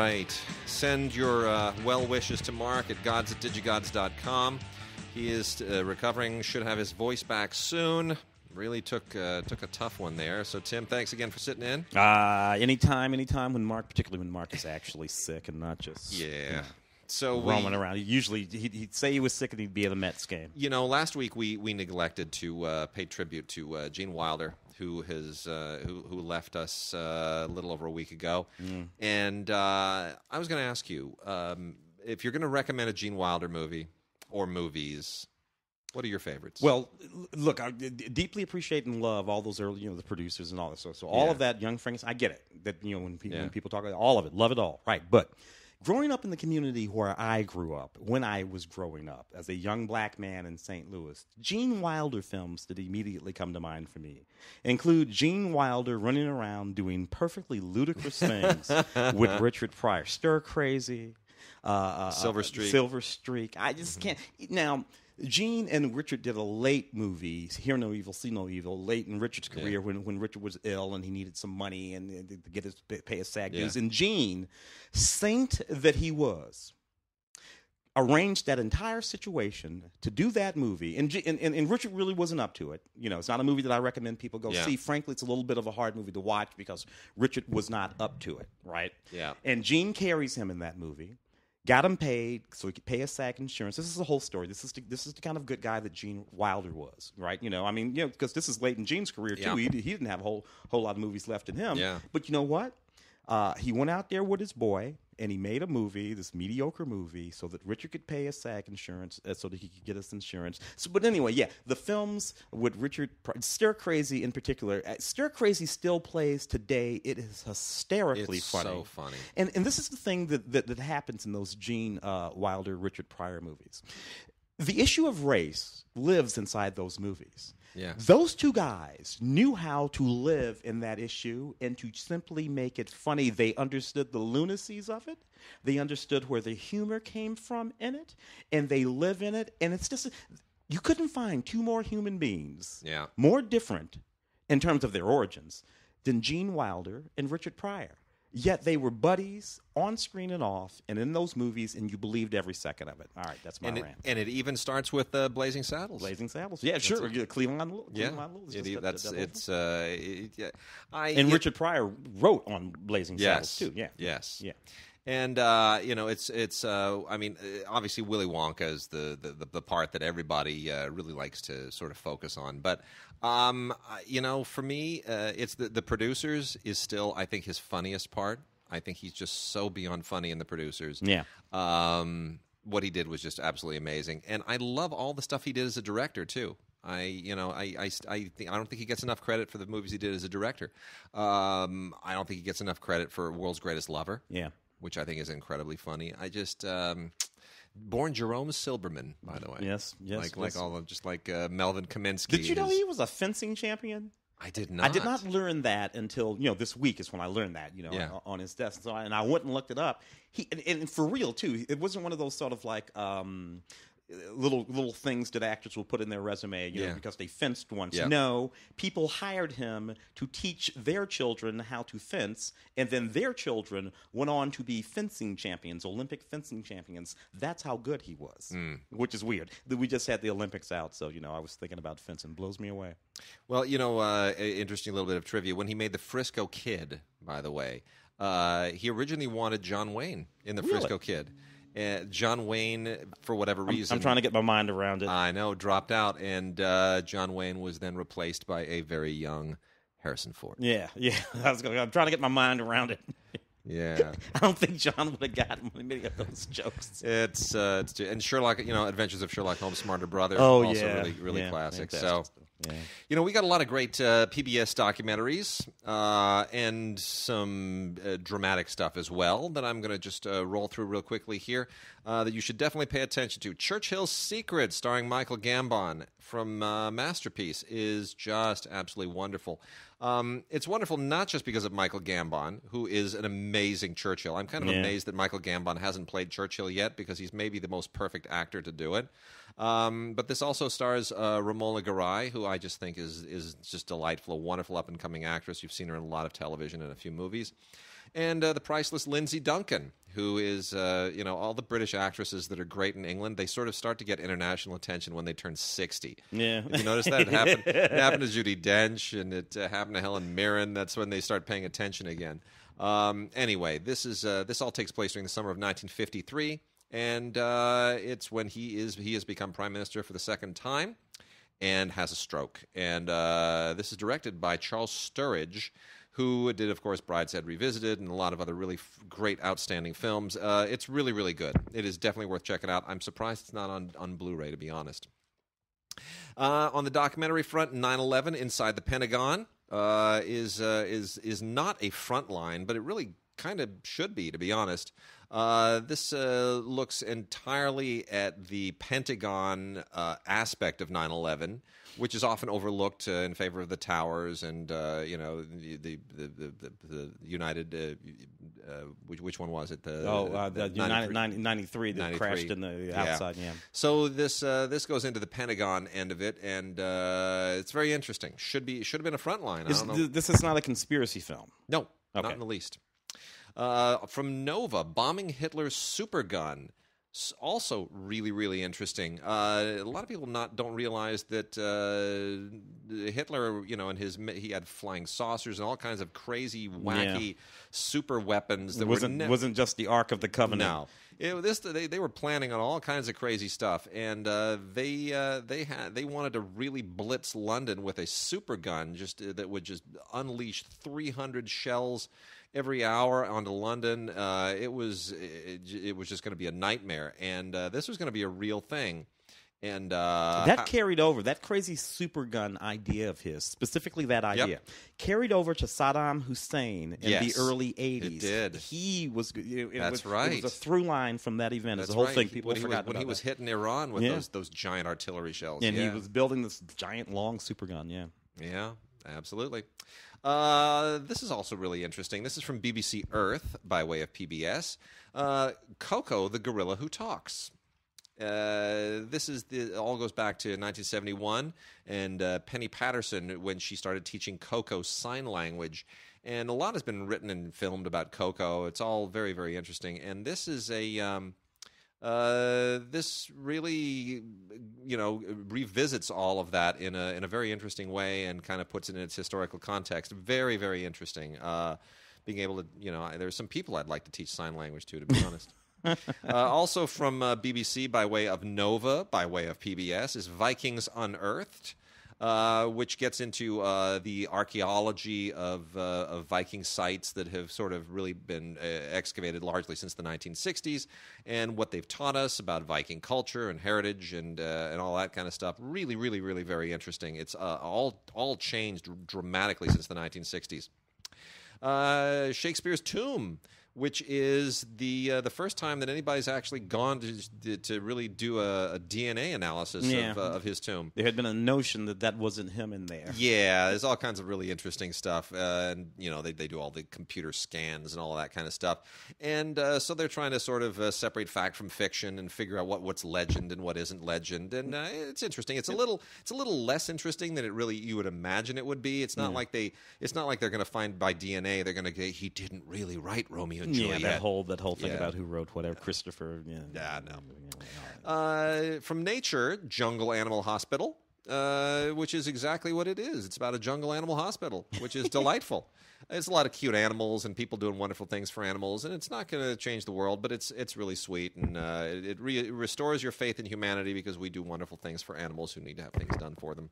right. Send your well wishes to Mark at gods@digigods.com. He is recovering, should have his voice back soon. Really took a tough one there. So, Tim, thanks again for sitting in. Anytime particularly when Mark is actually sick and not just So roaming around. He'd say he was sick and he'd be at a Mets game. You know, last week we neglected to pay tribute to Gene Wilder, who left us a little over a week ago. And I was going to ask you, if you're going to recommend a Gene Wilder movie or movies, what are your favorites? Well, look, I deeply appreciate and love all those early, the producers and all that. So all of that, Young Frankenstein, I get it. That when people talk about all of it, love it all, right? But growing up in the community where I grew up, when I was growing up as a young black man in St. Louis, Gene Wilder films that immediately come to mind for me include Gene Wilder running around doing perfectly ludicrous things with Richard Pryor, Stir Crazy, Silver Streak. I just can't now. Gene and Richard did a late movie, Hear No Evil, See No Evil, late in Richard's career when Richard was ill and he needed some money and to get pay his SAG dues. And Gene, saint that he was, arranged that entire situation to do that movie. And Richard really wasn't up to it. It's not a movie that I recommend people go see. Frankly, it's a little bit of a hard movie to watch because Richard was not up to it, right? Yeah. And Gene carries him in that movie. Got him paid so he could pay his SAG insurance. This is the whole story. This is the kind of good guy that Gene Wilder was, right? Because this is late in Gene's career too. Yeah. He didn't have a whole lot of movies left in him. Yeah. But you know what? He went out there with his boy and he made a movie, this mediocre movie, so that Richard could pay his SAG insurance, so that he could get his insurance. But anyway, the films with Richard, Stir Crazy in particular, Stir Crazy still plays today. It is hysterically funny. It's so funny. And this is the thing that happens in those Gene Wilder, Richard Pryor movies. The issue of race lives inside those movies. Yeah. Those two guys knew how to live in that issue and to simply make it funny. They understood the lunacies of it. They understood where the humor came from in it, and they live in it. And it's just, you couldn't find two more human beings, more different in terms of their origins, than Gene Wilder and Richard Pryor. Yet they were buddies on screen and off, and in those movies, and you believed every second of it. All right, that's my rant. And it even starts with Blazing Saddles. Blazing Saddles, yeah, sure. Cleveland Lewis. And Richard Pryor wrote on Blazing Saddles too. Yeah. Yes. Yeah. And obviously Willy Wonka is the part that everybody really likes to sort of focus on. But for me, it's the producers is still, I think, his funniest part. I think he's just so beyond funny in the producers. Yeah. What he did was just absolutely amazing, and I love all the stuff he did as a director too. I don't think he gets enough credit for the movies he did as a director. I don't think he gets enough credit for World's Greatest Lover. Yeah. Which I think is incredibly funny. I just born Jerome Silberman, by the way. Yes. Like Melvin Kaminsky. Did you know he was a fencing champion? I did not. I did not learn that until this week is when I learned that on his desk. So and I went and looked it up. And for real too. It wasn't one of those sort of like little things that actors will put in their resume, because they fenced once. Yep. No, people hired him to teach their children how to fence, and then their children went on to be fencing champions, Olympic fencing champions. That's how good he was, which is weird. We just had the Olympics out, so I was thinking about fencing. Blows me away. Well, interesting little bit of trivia. When he made the Frisco Kid, by the way, he originally wanted John Wayne in the Frisco Kid. John Wayne, for whatever reason... I'm trying to get my mind around it. I know, dropped out, and John Wayne was then replaced by a very young Harrison Ford. Yeah. I'm trying to get my mind around it. Yeah. I don't think John would have gotten many of those jokes. It's and Sherlock, Adventures of Sherlock Holmes' Smarter Brother, really classic. Fantastic. So, we got a lot of great PBS documentaries and some dramatic stuff as well that I'm going to just roll through real quickly here that you should definitely pay attention to. Churchill's Secret, starring Michael Gambon from Masterpiece, is just absolutely wonderful. It's wonderful not just because of Michael Gambon, who is an amazing Churchill. I'm kind of amazed that Michael Gambon hasn't played Churchill yet, because he's maybe the most perfect actor to do it. But this also stars Romola Garai, who I just think is just delightful, a wonderful up-and-coming actress. You've seen her in a lot of television and a few movies. and the priceless Lindsay Duncan, who is, all the British actresses that are great in England, they sort of start to get international attention when they turn 60. Yeah. Did you notice that? It happened to Judi Dench, and it happened to Helen Mirren. That's when they start paying attention again. Anyway, this all takes place during the summer of 1953, and it's when he has become Prime Minister for the second time and has a stroke. And this is directed by Charles Sturridge, who did, of course, Brideshead Revisited and a lot of other really great, outstanding films. It's really, really good. It is definitely worth checking out. I'm surprised it's not on Blu-ray, to be honest. On the documentary front, 9/11 Inside the Pentagon is not a Frontline, but it really kind of should be, to be honest. This looks entirely at the Pentagon aspect of 9/11, which is often overlooked in favor of the towers and the United. Which one was it? The United 93 that 93. crashed in the outside. Yeah. So this goes into the Pentagon end of it, and it's very interesting. Should have been a Frontline. I don't know. This is not a conspiracy film. No, Okay. not in the least. From Nova, bombing Hitler's supergun. Also really, really interesting. A lot of people don't realize that Hitler, he had flying saucers and all kinds of crazy, wacky super weapons that wasn't just the Ark of the Covenant. No. They were planning on all kinds of crazy stuff, and they wanted to really blitz London with a super gun that would just unleash 300 shells every hour onto London. It was just going to be a nightmare, and this was going to be a real thing. And that carried over. That crazy super gun idea of his, specifically that idea, carried over to Saddam Hussein in the early 80s. It did. He was. That's right. It was a through line from that event. That's the whole right. thing. People when he was hitting Iran with those giant artillery shells, and he was building this giant long super gun. Yeah. Yeah. Absolutely. This is also really interesting. This is from BBC Earth by way of PBS. Coco, the Gorilla Who Talks. All goes back to 1971 and Penny Patterson when she started teaching Coco sign language. And a lot has been written and filmed about Coco. It's all very, very interesting. And this is this really, revisits all of that in a very interesting way and kind of puts it in its historical context. Very, very interesting. Being able to, there's some people I'd like to teach sign language to be honest. Also from BBC by way of Nova, by way of PBS, is Vikings Unearthed, which gets into the archaeology of Viking sites that have sort of really been excavated largely since the 1960s, and what they've taught us about Viking culture and heritage and all that kind of stuff. Really, really, really very interesting. It's all changed dramatically since the 1960s. Shakespeare's Tomb, which is the first time that anybody's actually gone to really do a DNA analysis of his tomb. There had been a notion that wasn't him in there. Yeah, there's all kinds of really interesting stuff, and they do all the computer scans and all that kind of stuff, and so they're trying to sort of separate fact from fiction and figure out what's legend and what isn't legend, and it's interesting. It's a little less interesting than you would imagine it would be. It's not like they're going to find by DNA they're going to go, he didn't really write Romeo and Juliet. Yeah, that whole thing about who wrote whatever, Christopher. Yeah, no. From Nature, Jungle Animal Hospital, which is exactly what it is. It's about a jungle animal hospital, which is delightful. It's a lot of cute animals and people doing wonderful things for animals, and it's not going to change the world, but it's really sweet, and it restores your faith in humanity because we do wonderful things for animals who need to have things done for them.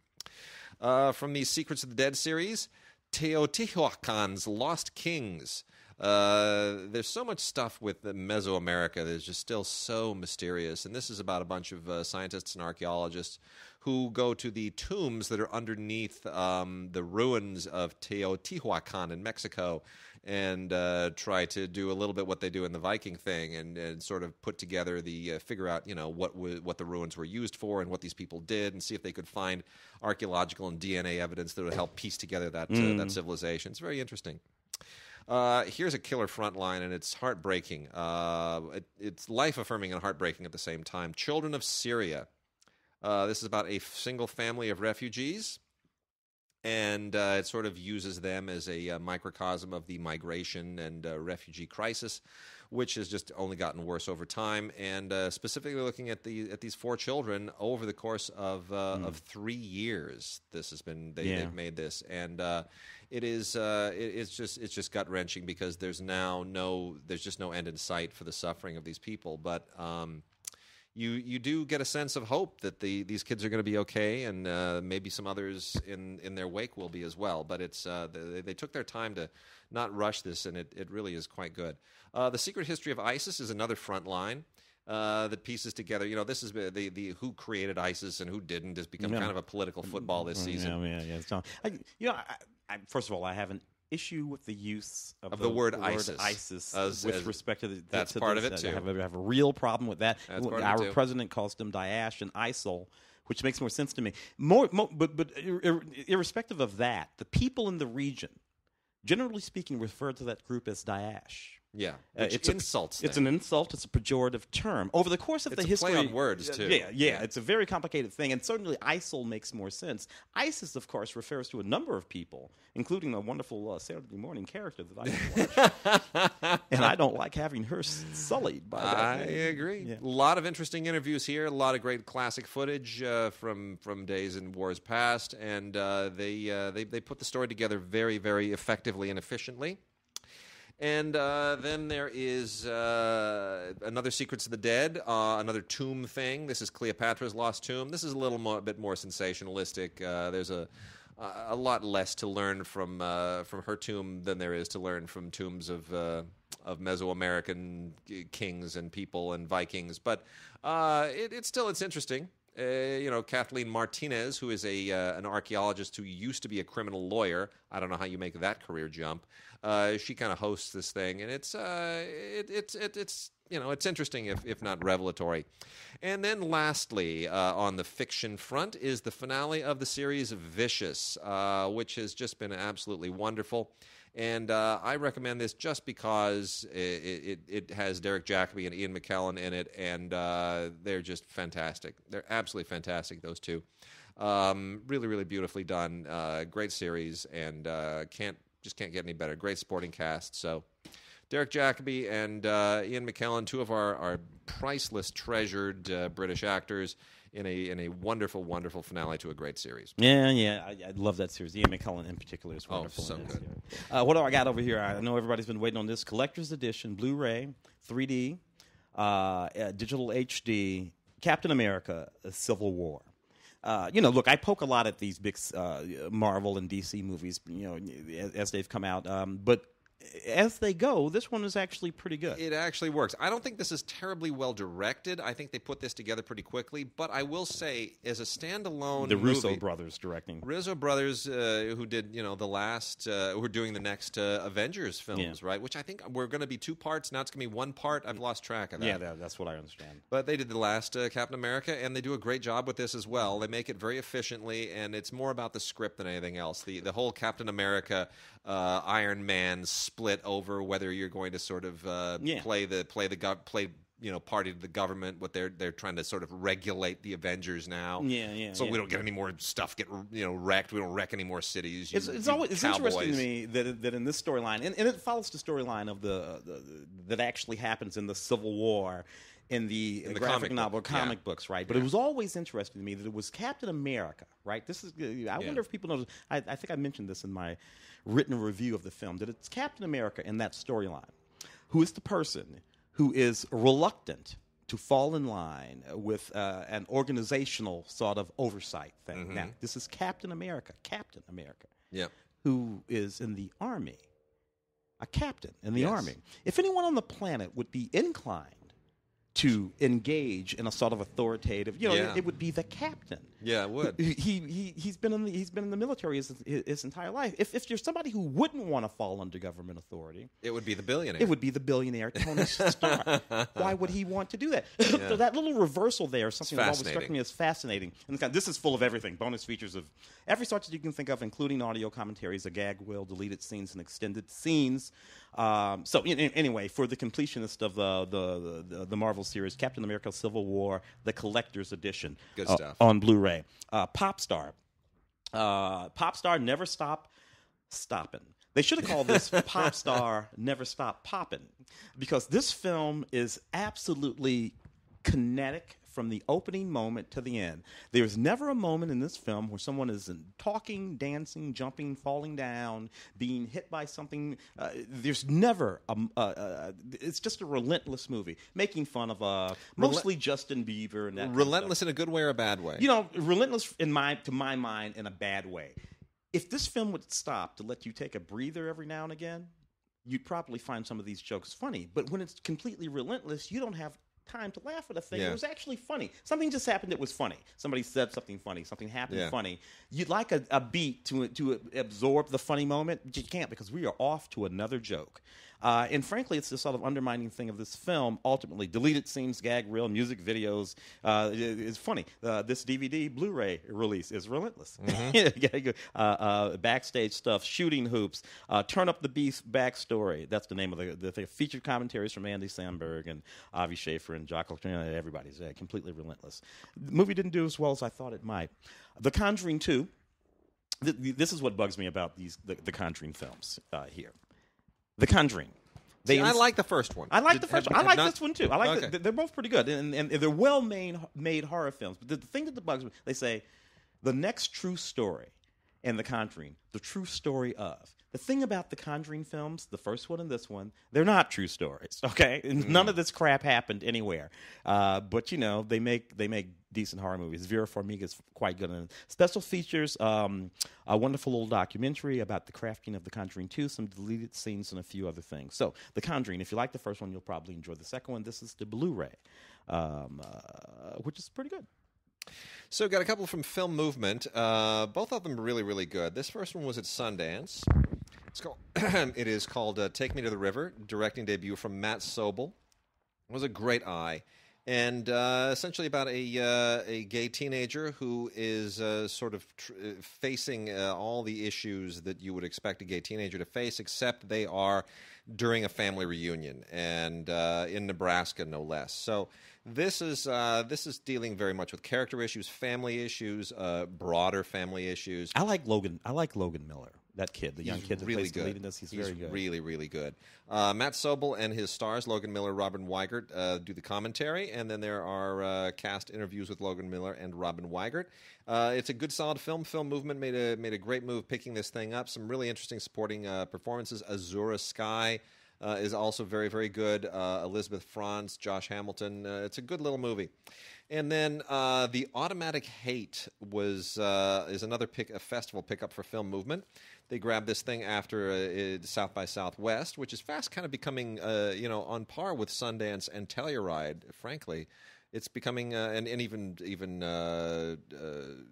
From the Secrets of the Dead series, Teotihuacan's Lost Kings. There's so much stuff with Mesoamerica that is just still so mysterious, and this is about a bunch of scientists and archaeologists who go to the tombs that are underneath the ruins of Teotihuacan in Mexico and try to do a little bit what they do in the Viking thing and sort of put together figure out what the ruins were used for and what these people did, and see if they could find archaeological and DNA evidence that would help piece together that civilization. It's very interesting. Here's a killer Frontline, and it's heartbreaking. It's life-affirming and heartbreaking at the same time. Children of Syria. This is about a single family of refugees, And it sort of uses them as a microcosm of the migration and refugee crisis, which has just only gotten worse over time. And specifically looking at these 4 children over the course of 3 years, this has been they've made this, and it's just gut wrenching because there's just no end in sight for the suffering of these people, but. You do get a sense of hope that these kids are going to be okay, and maybe some others in their wake will be as well. But it's they took their time to not rush this, and it really is quite good. The Secret History of ISIS is another Frontline that pieces together. This is the who created ISIS and who didn't has become kind of a political football this season. So, first of all, I haven't issue with the use of the word ISIS with respect to that's part of it too. I have a real problem with that. Our president calls them Daesh and ISIL, which makes more sense to me. But irrespective of that, the people in the region, generally speaking, refer to that group as Daesh. Yeah, it's insults. It's an insult. It's a pejorative term. Over the course of the history, play on words too. Yeah, it's a very complicated thing, and certainly ISIL makes more sense. ISIS, of course, refers to a number of people, including a wonderful Saturday morning character that I watch, and I don't like having her sullied by that. I agree. Yeah. A lot of interesting interviews here. A lot of great classic footage from days and wars past, and they put the story together very, very effectively and efficiently. And then there is another Secrets of the Dead, another tomb thing. This is Cleopatra's Lost Tomb. This is a bit more sensationalistic. There's a lot less to learn from her tomb than there is to learn from tombs of Mesoamerican kings and people and Vikings. But it's interesting. Kathleen Martinez, who is an archaeologist who used to be a criminal lawyer. I don't know how you make that career jump. She kind of hosts this thing, and it's interesting if not revelatory. And then lastly, on the fiction front, is the finale of the series Vicious, which has just been absolutely wonderful. And I recommend this just because it has Derek Jacobi and Ian McKellen in it, and they're just fantastic. They're absolutely fantastic, those two. Really, really beautifully done. Great series, and can't get any better. Great supporting cast. So Derek Jacobi and Ian McKellen, two of our priceless, treasured British actors, in a wonderful, wonderful finale to a great series. Yeah, I love that series. Ian McKellen in particular is wonderful. Oh, so good. What do I got over here? I know everybody's been waiting on this. Collector's Edition, Blu-ray, 3D, digital HD, Captain America, Civil War. Look, I poke a lot at these big Marvel and DC movies, as they've come out. But as they go, this one is actually pretty good. It actually works. I don't think this is terribly well directed. I think they put this together pretty quickly. But I will say, as a standalone the Russo brothers directing. Russo brothers, who did the last, who are doing the next Avengers films, right? Which I think we're going to be 2 parts. Now it's going to be 1 part. I've lost track of that. Yeah, that's what I understand. But they did the last Captain America, and they do a great job with this as well. They make it very efficiently, and it's more about the script than anything else. The whole Captain America, Iron Man split over whether you're going to sort of play party to the government. What they're trying to sort of regulate the Avengers now. So we don't get any more stuff get wrecked. We don't wreck any more cities. It's interesting to me that in this storyline, and it follows the storyline of that actually happens in the Civil War. In the graphic novel, comic books, right? But it was always interesting to me that it was Captain America, right? This is. I wonder if people know. I think I mentioned this in my written review of the film, that it's Captain America in that storyline who is the person who is reluctant to fall in line with an organizational sort of oversight thing. Mm-hmm. Now, this is Captain America, who is in the Army, a captain in the Army. If anyone on the planet would be inclined to engage in a sort of authoritative, it would be the captain. Yeah, it would. He's been in the military his entire life. If you're somebody who wouldn't want to fall under government authority, it would be the billionaire. It would be the billionaire Tony Stark. Why would he want to do that? So that little reversal there is something that always struck me as fascinating. And this is full of everything. Bonus features of every sort that you can think of, including audio commentaries, a gag reel, deleted scenes, and extended scenes. Anyway, for the completionist of the Marvel series, Captain America: Civil War, the Collector's Edition, good stuff on Blu-ray. Popstar, Popstar Never Stop Stoppin'. They should have called this Popstar Never Stop Poppin', because this film is absolutely kinetic from the opening moment to the end. There's never a moment in this film where someone isn't talking, dancing, jumping, falling down, being hit by something. There's never it's just a relentless movie, making fun of mostly Justin Bieber and that. Relentless in a good way or a bad way? You know, relentless to my mind in a bad way. If this film would stop to let you take a breather every now and again, you'd probably find some of these jokes funny. But when it's completely relentless, you don't have time to laugh at a thing. Yeah. It was actually funny. Something just happened that was funny. Somebody said something funny. Something happened funny. You'd like a beat to absorb the funny moment. You can't, because we are off to another joke. And frankly, it's the sort of undermining thing of this film. Ultimately, deleted scenes, gag reel, music videos is funny. This DVD Blu-ray release is relentless. Mm-hmm. Backstage stuff, shooting hoops, Turn Up the Beast backstory. That's the name of the thing. Featured commentaries from Andy Samberg and Avi Schaefer and Jacques. Everybody's completely relentless. The movie didn't do as well as I thought it might. The Conjuring 2. This is what bugs me about the Conjuring films here. The Conjuring. I like the first one. I like the first one. I like this one too. I like. Okay. They're both pretty good, and they're well-made horror films. But the thing that bugs me, they say the next true story in The Conjuring, the true story of. The thing about the Conjuring films, the first one and this one, they're not true stories. Okay, none of this crap happened anywhere. But you know, they make decent horror movies. Vera Farmiga's quite good in it. Special features, a wonderful little documentary about the crafting of The Conjuring 2, some deleted scenes, and a few other things. So, The Conjuring, if you like the first one, you'll probably enjoy the second one. This is the Blu-ray, which is pretty good. So, got a couple from Film Movement. Both of them really, really good. This first one was at Sundance. It is called Take Me to the River, directing debut from Matt Sobel. It was a great eye. And essentially about a gay teenager who is sort of facing all the issues that you would expect a gay teenager to face, except they are during a family reunion, and in Nebraska, no less. So this is dealing very much with character issues, family issues, broader family issues. I like Logan Miller. That kid, the young kid that plays the lead in this, he's very good. Really, really good. Matt Sobel and his stars, Logan Miller, Robin Weigert, do the commentary, and then there are cast interviews with Logan Miller and Robin Weigert. It's a good, solid film. Film Movement made a great move picking this thing up. Some really interesting supporting performances. Azura Sky is also very, very good. Elizabeth Franz, Josh Hamilton. It's a good little movie. And then The Automatic Hate is another a festival pickup for Film Movement. They grabbed this thing after South by Southwest, which is fast kind of becoming on par with Sundance and Telluride, frankly. It's becoming and even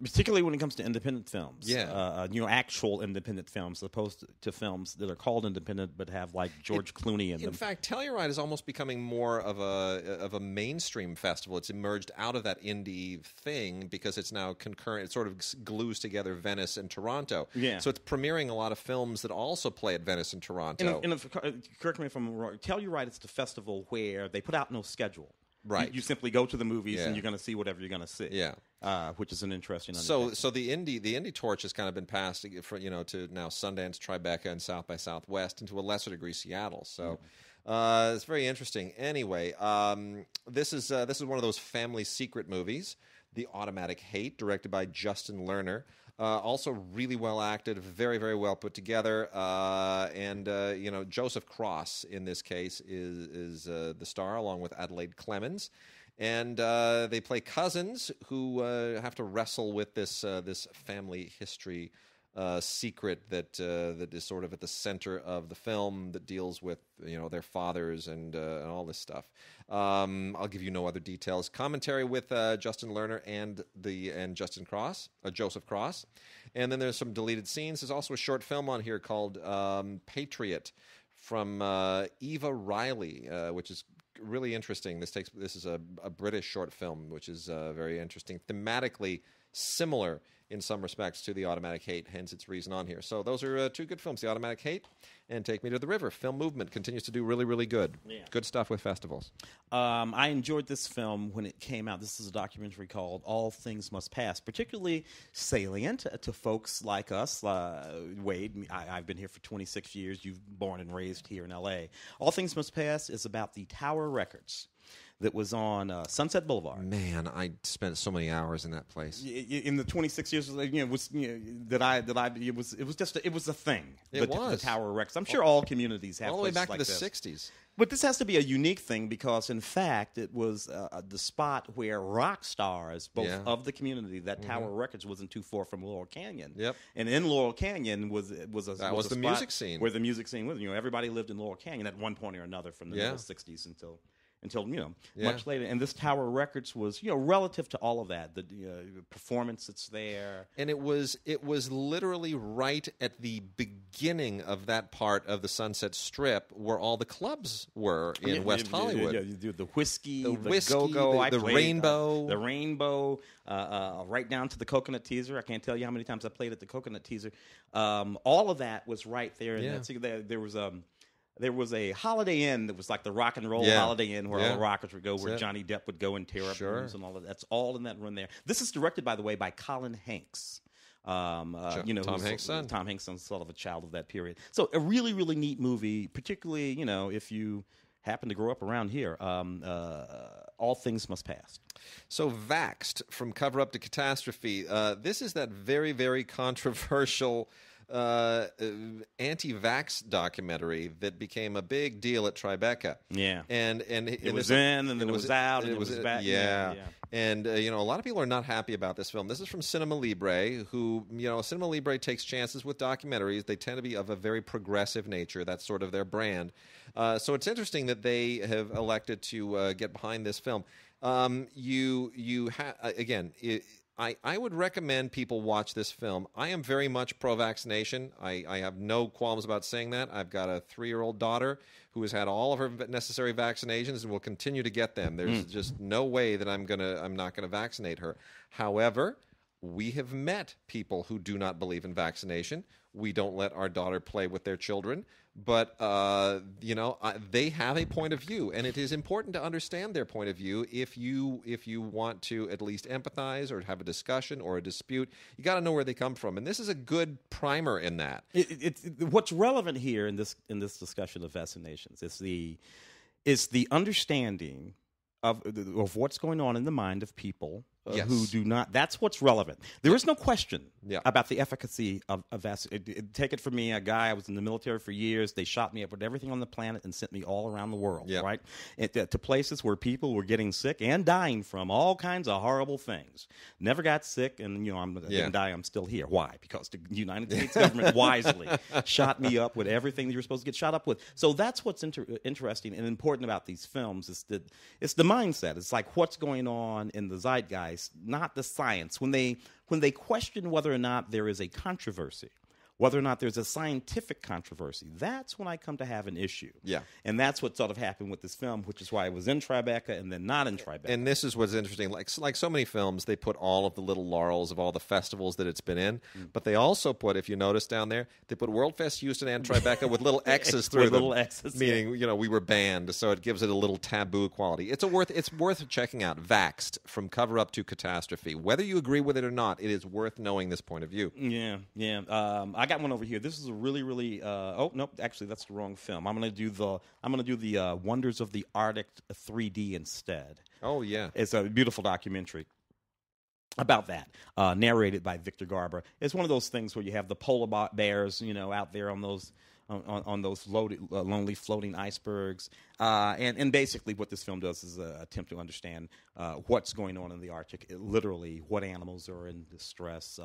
particularly when it comes to independent films. Yeah, actual independent films, as opposed to films that are called independent but have like George Clooney in them. In fact, Telluride is almost becoming more of a mainstream festival. It's emerged out of that indie thing because it's now concurrent. It sort of glues together Venice and Toronto. Yeah, so it's premiering a lot of films that also play at Venice and Toronto. Correct me if I'm wrong. Telluride, it's the festival where they put out no schedule. Right, you simply go to the movies and you're going to see whatever you're going to see. Yeah, which is an interesting. So the indie torch has kind of been passed to now Sundance, Tribeca, and South by Southwest, and to a lesser degree Seattle. So it's very interesting. Anyway, this is one of those family secret movies, The Automatic Hate, directed by Justin Lerner. Also really well acted, very, very well put together, and Joseph Cross in this case is the star along with Adelaide Clemens, and they play cousins who have to wrestle with this family history secret that is sort of at the center of the film, that deals with their fathers and all this stuff. I'll give you no other details. Commentary with Justin Lerner and Justin Cross, Joseph Cross, and then there's some deleted scenes. There's also a short film on here called Patriot from Eva Riley, which is really interesting. This is a British short film, which is very interesting. Thematically, similar in some respects to The Automatic Hate, hence its reason on here. So those are two good films, The Automatic Hate and Take Me to the River. Film Movement continues to do really, really good. Yeah. Good stuff with festivals. I enjoyed this film when it came out. This is a documentary called All Things Must Pass, particularly salient to folks like us. Wade, I've been here for 26 years. You've born and raised here in L.A. All Things Must Pass is about the Tower Records that was on Sunset Boulevard. Man, I spent so many hours in that place. In the 26 years, it was it was a thing. The Tower Records. I'm sure all communities have all the way back like to the this. 60s. But this has to be a unique thing because, in fact, it was the spot where rock stars, both of the community, that Tower Records wasn't too far from Laurel Canyon. Yep. And in Laurel Canyon was the spot music scene. Where the music scene was. Everybody lived in Laurel Canyon at one point or another from the middle 60s until much later. And this Tower Records was relative to all of that, the performance that's there. And it was literally right at the beginning of that part of the Sunset Strip where all the clubs were in West Hollywood. The whiskey, the go-go, the Rainbow. The Rainbow, right down to the Coconut Teaser. I can't tell you how many times I played at the Coconut Teaser. All of that was right there. There was a Holiday Inn that was like the rock and roll Holiday Inn where all the rockers would go, where Johnny Depp would go and tear up rooms and all of that. That's all in that run there. This is directed, by the way, by Colin Hanks. Tom Hanks' son. Tom Hanks' son, sort of a child of that period. So a really, really neat movie, particularly, if you happen to grow up around here. All Things Must Pass. So Vaxxed, from Cover Up to Catastrophe. This is that very, very controversial anti-vax documentary that became a big deal at Tribeca. Yeah, and it was in, and then it was out, and it was back. Yeah. And a lot of people are not happy about this film. This is from Cinema Libre, who Cinema Libre takes chances with documentaries. They tend to be of a very progressive nature. That's sort of their brand. So it's interesting that they have elected to get behind this film. I would recommend people watch this film. I am very much pro-vaccination. I have no qualms about saying that. I've got a 3-year-old daughter who has had all of her necessary vaccinations and will continue to get them. There's just no way that I'm not gonna vaccinate her. However, we have met people who do not believe in vaccination. We don't let our daughter play with their children, but they have a point of view, and it is important to understand their point of view if you want to at least empathize or have a discussion or a dispute. You got to know where they come from, and this is a good primer in that. What's relevant here in this discussion of vaccinations is the understanding of what's going on in the mind of people who do not. That's what's relevant. There is no question about the efficacy of vaccination. Take it from me, a guy, I was in the military for years. They shot me up with everything on the planet and sent me all around the world, right? To places where people were getting sick and dying from all kinds of horrible things. Never got sick, and I didn't die. I'm still here. Why? Because the United States government wisely shot me up with everything that you're supposed to get shot up with. So that's what's interesting and important about these films is that it's the mindset. It's like what's going on in the zeitgeist, not the science. When they question whether or not there is a controversy, whether or not there's a scientific controversy, that's when I come to have an issue. Yeah. And that's what sort of happened with this film, which is why it was in Tribeca and then not in Tribeca. And this is what's interesting. Like so many films, they put all of the little laurels of all the festivals that it's been in, but they also put, if you notice down there, they put World Fest Houston and Tribeca with little X's through them. Little X's, meaning, we were banned, so it gives it a little taboo quality. It's worth checking out. Vaxxed, from Cover Up to Catastrophe. Whether you agree with it or not, it is worth knowing this point of view. Yeah. I got one over here. This is a really, really. Oh no, actually, that's the wrong film. I'm gonna do the Wonders of the Arctic 3D instead. Oh yeah, it's a beautiful documentary about that, narrated by Victor Garber. It's one of those things where you have the polar bears, out there on those lonely floating icebergs, and basically what this film does is attempt to understand what's going on in the Arctic, literally what animals are in distress,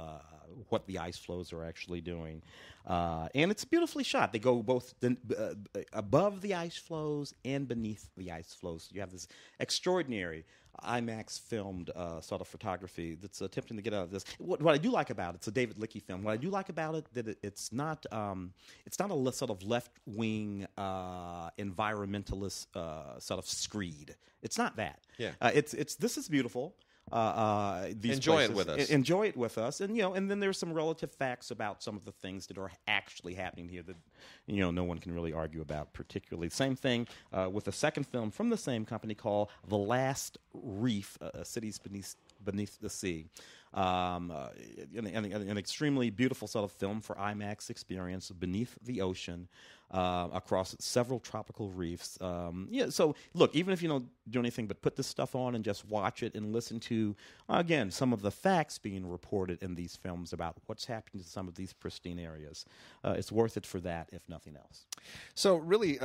what the ice floes are actually doing, and it's beautifully shot. They go both above the ice floes and beneath the ice floes. You have this extraordinary IMAX filmed sort of photography that's attempting to get out of this. What I do like about it, it's a David Lickey film. What I do like about it that it's not a sort of left wing environmentalist sort of screed. It's not that. Yeah. This is beautiful. these Enjoy places. it with us. Enjoy it with us, and and then there's some relative facts about some of the things that are actually happening here that no one can really argue about. Particularly, same thing with a second film from the same company called The Last Reef: Cities Beneath the Sea. An extremely beautiful sort of film for IMAX experience beneath the ocean. Across several tropical reefs. So look, even if you don't do anything but put this stuff on and just watch it and listen to, again, some of the facts being reported in these films about what's happening to some of these pristine areas, it's worth it for that, if nothing else. So really,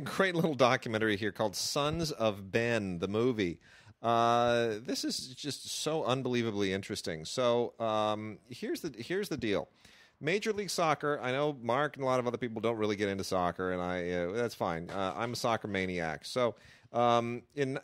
great little documentary here called Sons of Ben, the movie. This is just so unbelievably interesting. So here's the deal. Major League Soccer, I know Mark and a lot of other people don't really get into soccer, and that's fine. I'm a soccer maniac. So in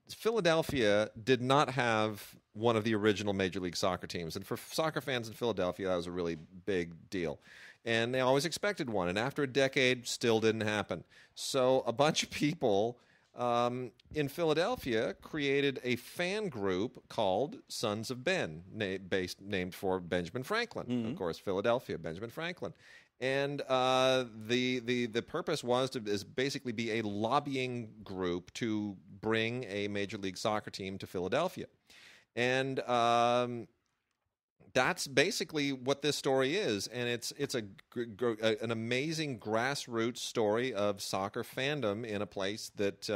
Philadelphia did not have one of the original Major League Soccer teams. And for soccer fans in Philadelphia, that was a really big deal. And they always expected one. And after a decade, still didn't happen. So a bunch of people in Philadelphia created a fan group called Sons of Ben, named for Benjamin Franklin, of course, Philadelphia, Benjamin Franklin. And the purpose was to basically be a lobbying group to bring a Major League Soccer team to Philadelphia. And that's basically what this story is, and it's an amazing grassroots story of soccer fandom in a place that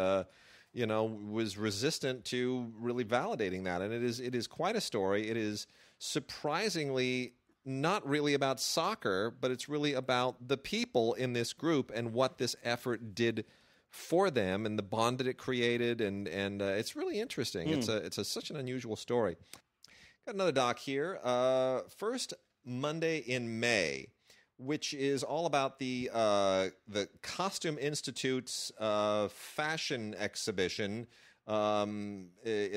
was resistant to really validating that, and it is quite a story. It is surprisingly not really about soccer, but it's really about the people in this group and what this effort did for them and the bond that it created, and it's really interesting. It's such an unusual story. Got another doc here. First Monday in May, which is all about the Costume Institute's fashion exhibition at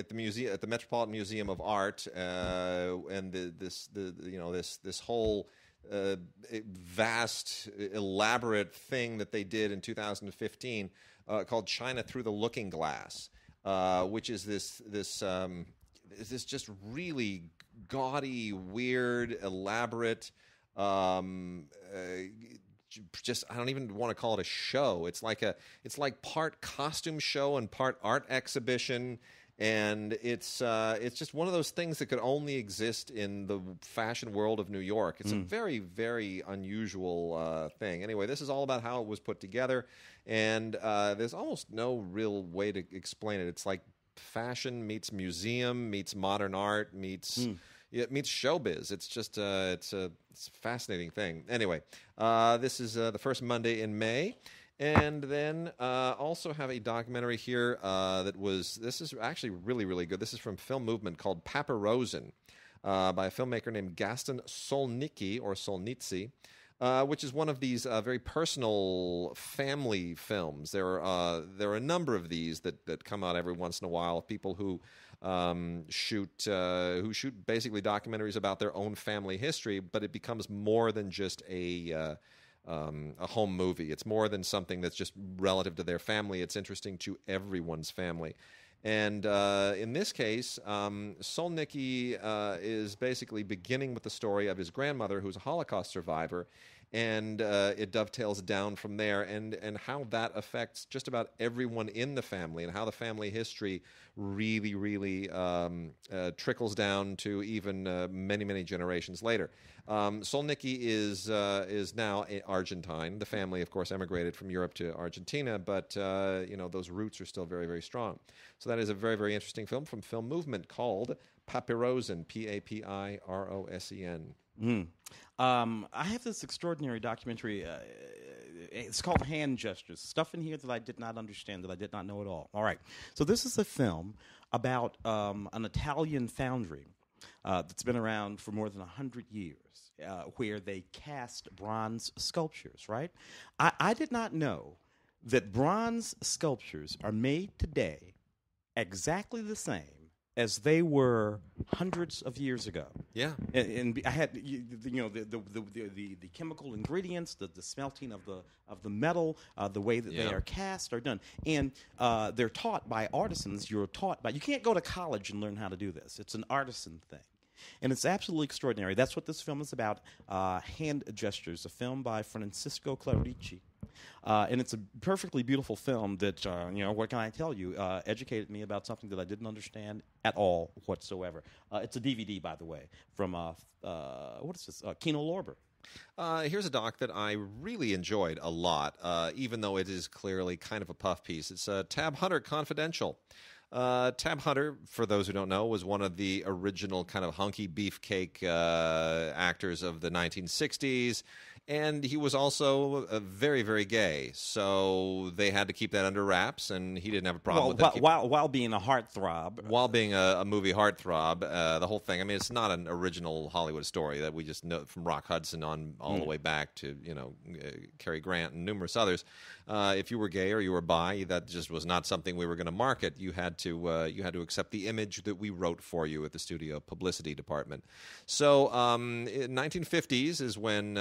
the Metropolitan Museum of Art, and this whole vast, elaborate thing that they did in 2015 called China Through the Looking Glass, which is this just really gaudy, weird, elaborate, just I don't even want to call it a show. It's like part costume show and part art exhibition, and it's just one of those things that could only exist in the fashion world of New York. It's a very, very unusual thing. Anyway, this is all about how it was put together, and there's almost no real way to explain it. It's like fashion meets museum meets modern art meets showbiz. It's just it's a fascinating thing. Anyway, this is the first Monday in May, and then also have a documentary here this is actually really, really good. This is from Film Movement called Paparosen by a filmmaker named Gaston Solnicki or Solnitsi. Which is one of these very personal family films. There are a number of these that come out every once in a while. People who shoot basically documentaries about their own family history, but it becomes more than just a home movie. It's more than something that's just relative to their family. It's interesting to everyone's family. And in this case, Solnicki is basically beginning with the story of his grandmother, who's a Holocaust survivor, and it dovetails down from there, and how that affects just about everyone in the family, and how the family history really, really trickles down to even many, many generations later. Solnicki is now Argentine. The family, of course, emigrated from Europe to Argentina, but those roots are still very, very strong. So that is a very, very interesting film from Film Movement called Papirosen, Papirosen. I have this extraordinary documentary. It's called Hand Gestures. Stuff in here that I did not understand, that I did not know at all. All right. So this is a film about an Italian foundry that's been around for more than 100 years, where they cast bronze sculptures, right? I did not know that bronze sculptures are made today exactly the same as they were hundreds of years ago. Yeah. And I had the chemical ingredients, the smelting of the metal, the way that they are cast are done, and they're taught by artisans. You can't go to college and learn how to do this. It's an artisan thing. And it's absolutely extraordinary. That's what this film is about. Hand Gestures, a film by Francisco Clarici. And it's a perfectly beautiful film that, what can I tell you, educated me about something that I didn't understand at all whatsoever. It's a DVD, by the way, from, what is this, Kino Lorber. Here's a doc that I really enjoyed a lot, even though it is clearly kind of a puff piece. It's Tab Hunter Confidential. Tab Hunter, for those who don't know, was one of the original kind of hunky beefcake actors of the 1960s. And he was also very, very gay, so they had to keep that under wraps, and he didn't have a problem with it. While being a heartthrob. While being a movie heartthrob, the whole thing, I mean, it's not an original Hollywood story that we just know from Rock Hudson on all the way back to, Cary Grant and numerous others. If you were gay or you were bi, that just was not something we were going to market. You had to accept the image that we wrote for you at the studio publicity department. So in 1950s is when,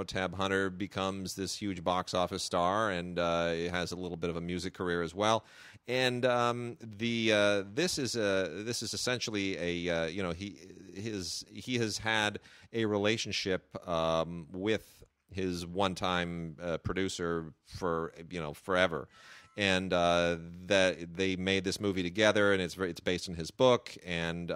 Tab Hunter becomes this huge box office star and has a little bit of a music career as well. And this is essentially a he has had a relationship with his one-time producer for forever. And that they made this movie together, and it's based on his book, and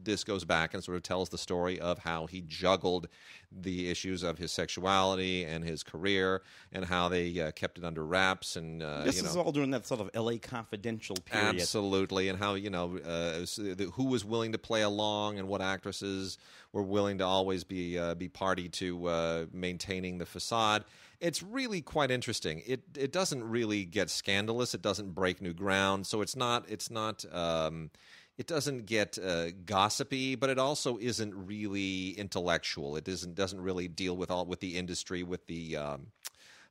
this goes back and sort of tells the story of how he juggled the issues of his sexuality and his career, and how they kept it under wraps. And this is all during that sort of L.A. Confidential period. Absolutely, and how who was willing to play along, and what actresses were willing to always be party to maintaining the facade. It's really quite interesting. It doesn't really get scandalous. It doesn't break new ground. So it doesn't get gossipy, but it also isn't really intellectual. It doesn't really deal with the industry, with the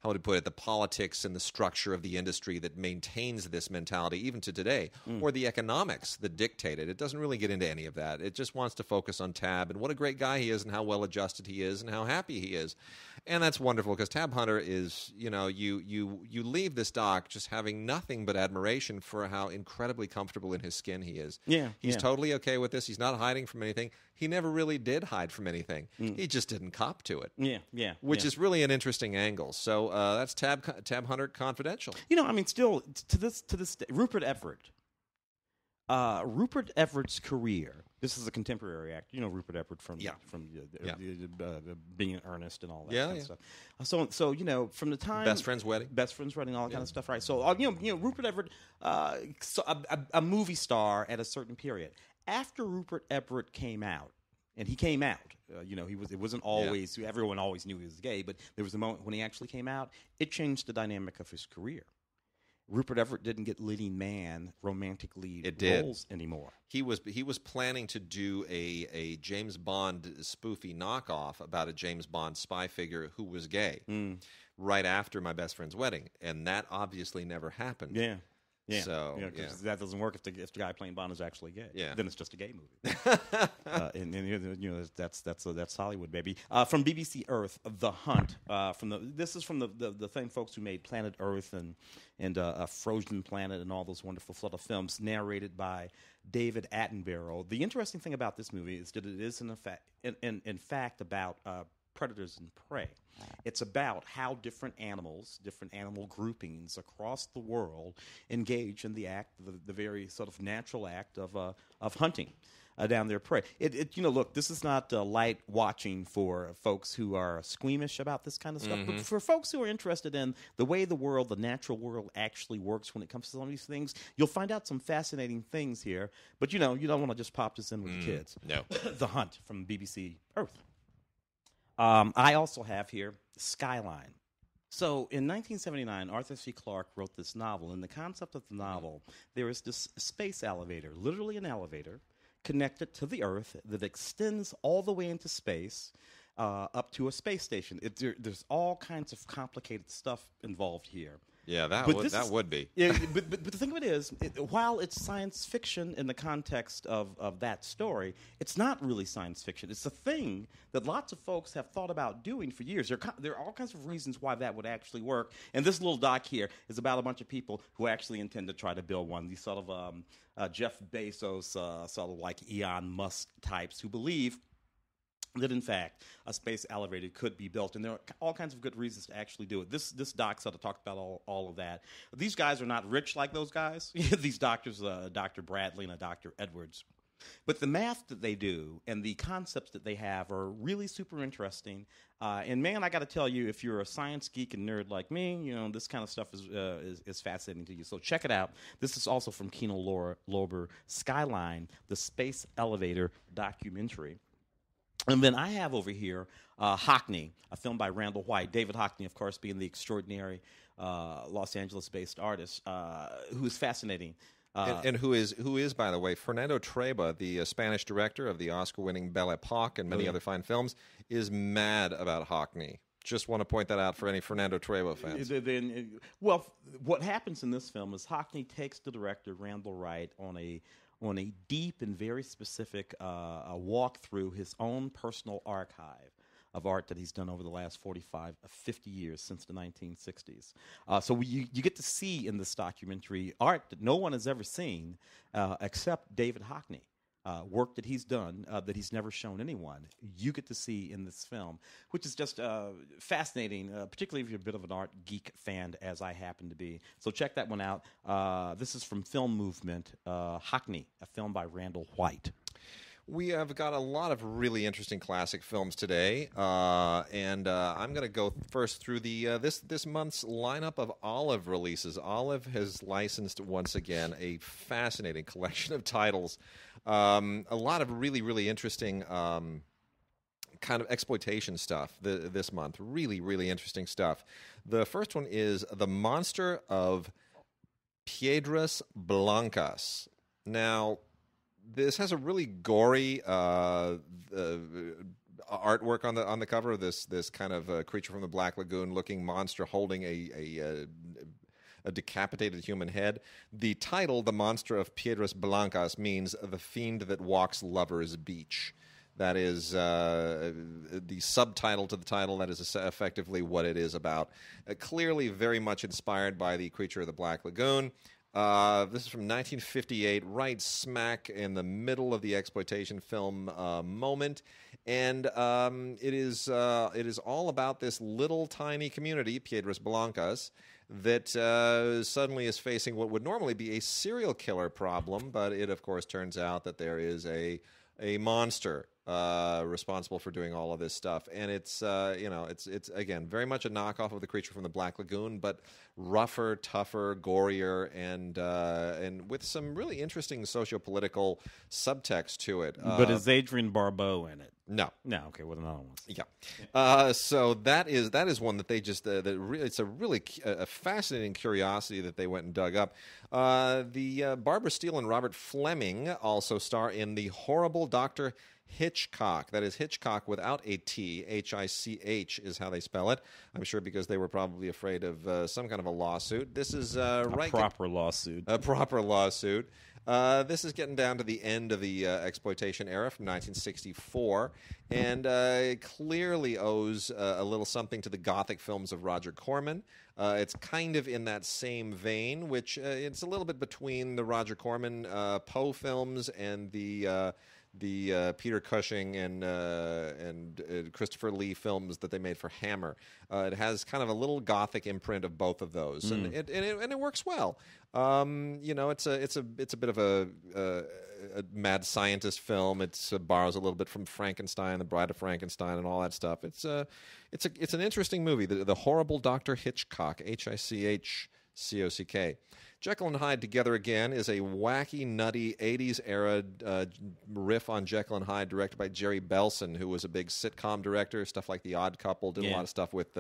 how would I put it, the politics and the structure of the industry that maintains this mentality even to today, or the economics that dictate it. It doesn't really get into any of that. It just wants to focus on Tab and what a great guy he is, and how well adjusted he is, and how happy he is. And that's wonderful, because Tab Hunter is, you leave this doc just having nothing but admiration for how incredibly comfortable in his skin he is. Yeah, He's totally okay with this. He's not hiding from anything. He never really did hide from anything. He just didn't cop to it. Which is really an interesting angle. So that's Tab Hunter Confidential. Still to this day, Rupert Everett. Rupert Everett's career. This is a contemporary actor. Rupert Everett from Being in Earnest and all that kind of stuff. So from the time Best Friend's Wedding, all that kind of stuff, right? So Rupert Everett, a movie star at a certain period. After Rupert Everett came out, and he came out, it wasn't always everyone always knew he was gay, but there was a moment when he actually came out. It changed the dynamic of his career. Rupert Everett didn't get leading man romantic lead roles anymore. He was planning to do a James Bond spoofy knockoff about a James Bond spy figure who was gay right after My Best Friend's Wedding, and that obviously never happened. Yeah, so because that doesn't work if the guy playing Bond is actually gay. Yeah, then it's just a gay movie. That's Hollywood, baby. From BBC Earth, The Hunt. This is from the same folks who made Planet Earth and Frozen Planet and all those wonderful sort of films, narrated by David Attenborough. The interesting thing about this movie is that it is in fact about predators and prey. It's about how different animal groupings across the world engage in the very sort of natural act of hunting down their prey. Look, this is not light watching for folks who are squeamish about this kind of stuff, but for folks who are interested in the way the natural world actually works when it comes to some of these things, you'll find out some fascinating things here. But you don't want to just pop this in with the kids. No. The Hunt from BBC Earth. I also have here Skyline. So in 1979, Arthur C. Clarke wrote this novel. And the concept of the novel, there is this space elevator, literally an elevator, connected to the Earth that extends all the way into space up to a space station. There's all kinds of complicated stuff involved here. Yeah, that would be. Yeah, but the thing of it is, while it's science fiction in the context of that story, it's not really science fiction. It's a thing that lots of folks have thought about doing for years. There are all kinds of reasons why that would actually work. And this little doc here is about a bunch of people who actually intend to try to build one. These sort of Jeff Bezos, sort of like Elon Musk types who believe that, in fact, a space elevator could be built. And there are all kinds of good reasons to actually do it. This doc sort of talked about all of that. These guys are not rich like those guys. These doctors, Dr. Bradley and Dr. Edwards. But the math that they do and the concepts that they have are really super interesting. And, man, I got to tell you, if you're a science geek and nerd like me, this kind of stuff is fascinating to you. So check it out. This is also from Kino Lorber, Skyline, the Space Elevator documentary. And then I have over here Hockney, a film by Randall White. David Hockney, of course, being the extraordinary Los Angeles-based artist who is fascinating. And who is, by the way, Fernando Trueba, the Spanish director of the Oscar-winning Belle Epoque and many other fine films, is mad about Hockney. Just want to point that out for any Fernando Trueba fans. Well, what happens in this film is Hockney takes the director, Randall White, on a deep and very specific walk through his own personal archive of art that he's done over the last 45, 50 years since the 1960s. So you get to see in this documentary art that no one has ever seen except David Hockney. Work that he's done that he's never shown anyone, you get to see in this film, which is just fascinating, particularly if you're a bit of an art geek fan, as I happen to be. So check that one out. This is from Film Movement, Hockney, a film by Randall White. We have got a lot of really interesting classic films today, and I'm going to go first through the this month's lineup of Olive releases. Olive has licensed once again a fascinating collection of titles. A lot of really, really interesting kind of exploitation stuff this month. Really, really interesting stuff. The first one is The Monster of Piedras Blancas. Now, this has a really gory artwork on the cover of this kind of creature from the Black Lagoon looking monster holding a decapitated human head. The title, The Monster of Piedras Blancas, means the fiend that walks Lover's Beach. That is the subtitle to the title. That is effectively what it is about. Clearly very much inspired by the creature of the Black Lagoon. This is from 1958, right smack in the middle of the exploitation film moment. And it is all about this little tiny community, Piedras Blancas, that suddenly is facing what would normally be a serial killer problem, but it, of course, turns out that there is a monster responsible for doing all of this stuff. And it's again, very much a knockoff of the creature from the Black Lagoon, but rougher, tougher, gorier, and with some really interesting socio-political subtext to it. But is Adrienne Barbeau in it? No. Okay, well, another one. Yeah. So that is one that they just it's a really fascinating curiosity that they went and dug up. The Barbara Steele and Robert Fleming also star in The Horrible Dr. Hitchcock. That is Hitchcock without a T. H-I-C-H is how they spell it. I'm sure because they were probably afraid of some kind of a lawsuit. This is a proper lawsuit. A proper lawsuit. This is getting down to the end of the exploitation era from 1964, and clearly owes a little something to the Gothic films of Roger Corman. It's kind of in that same vein, which it's a little bit between the Roger Corman Poe films and the Peter Cushing and Christopher Lee films that they made for Hammer. It has kind of a little Gothic imprint of both of those, and it works well. It's a bit of a mad scientist film. It borrows a little bit from Frankenstein, The Bride of Frankenstein, and all that stuff. It's an interesting movie. The Horrible Dr. Hitchcock, Hitchcock. Jekyll and Hyde Together Again is a wacky, nutty 80s era riff on Jekyll and Hyde, directed by Jerry Belson, who was a big sitcom director, stuff like The Odd Couple, did a lot of stuff with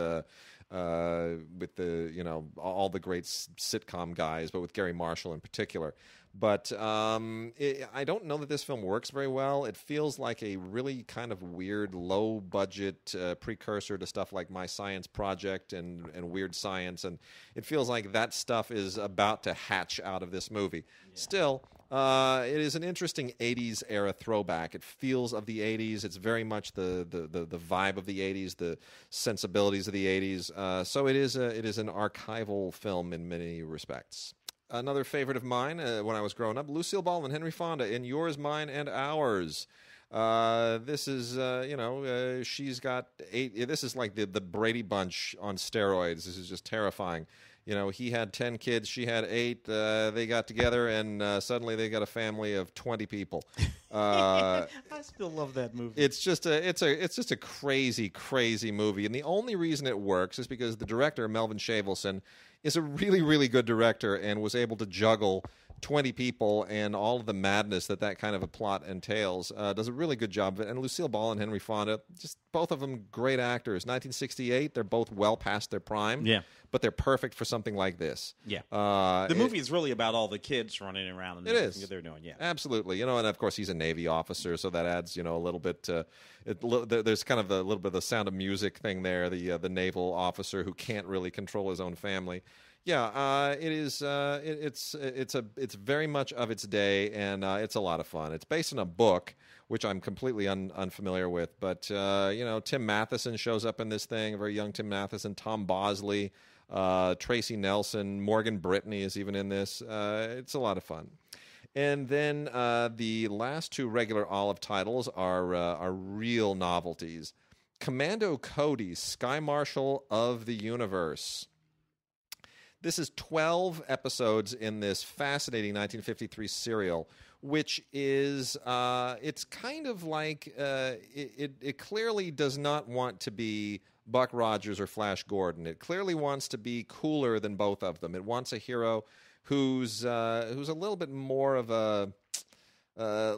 with the all the great sitcom guys, but with Gary Marshall in particular. But I don't know that this film works very well. It feels like a really kind of weird, low-budget precursor to stuff like My Science Project and Weird Science, and it feels like that stuff is about to hatch out of this movie. Yeah. Still, it is an interesting 80s era throwback. It feels of the 80s. It's very much the vibe of the 80s, the sensibilities of the 80s. So it is an archival film in many respects. Another favorite of mine when I was growing up, Lucille Ball and Henry Fonda in Yours, Mine, and Ours. This is, she's got 8. This is like the Brady Bunch on steroids. This is just terrifying. He had 10 kids, she had 8. They got together, and suddenly they got a family of 20 people. I still love that movie. It's just a crazy, crazy movie, and the only reason it works is because the director, Melvin Shavelson, is a really, really good director and was able to juggle 20 people and all of the madness that kind of a plot entails. Does a really good job of it. And Lucille Ball and Henry Fonda, just both of them great actors. 1968, they're both well past their prime. Yeah. But they're perfect for something like this. Yeah. The movie is really about all the kids running around and everything that they're doing. Yeah. Absolutely. And of course he's a Navy officer, so that adds, a little bit. There's kind of a little bit of the Sound of Music thing there. The naval officer who can't really control his own family. Yeah, it is. It's very much of its day, and it's a lot of fun. It's based on a book, which I'm completely unfamiliar with. But Tim Matheson shows up in this thing. A very young Tim Matheson, Tom Bosley, Tracy Nelson, Morgan Brittany is even in this. It's a lot of fun. And then the last 2 regular Olive titles are real novelties. Commando Cody, Sky Marshal of the Universe. This is 12 episodes in this fascinating 1953 serial, which is, it's kind of like, it clearly does not want to be Buck Rogers or Flash Gordon. It clearly wants to be cooler than both of them. It wants a hero who's a little bit more of a...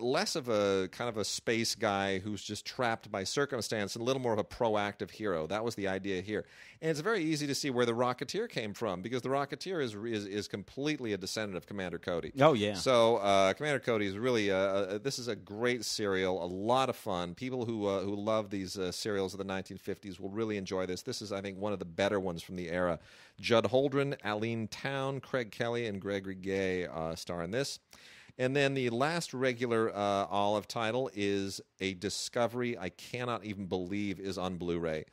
less of a kind of a space guy who's just trapped by circumstance and a little more of a proactive hero. That was the idea here. And it's very easy to see where the Rocketeer came from, because the Rocketeer is completely a descendant of Commander Cody. Oh, yeah. So Commander Cody is really, this is a great serial, a lot of fun. People who love these serials of the 1950s will really enjoy this. This is, I think, one of the better ones from the era. Judd Holdren, Aline Town, Craig Kelly, and Gregory Gay star in this. And then the last regular Olive title is a discovery I cannot even believe is on Blu-ray.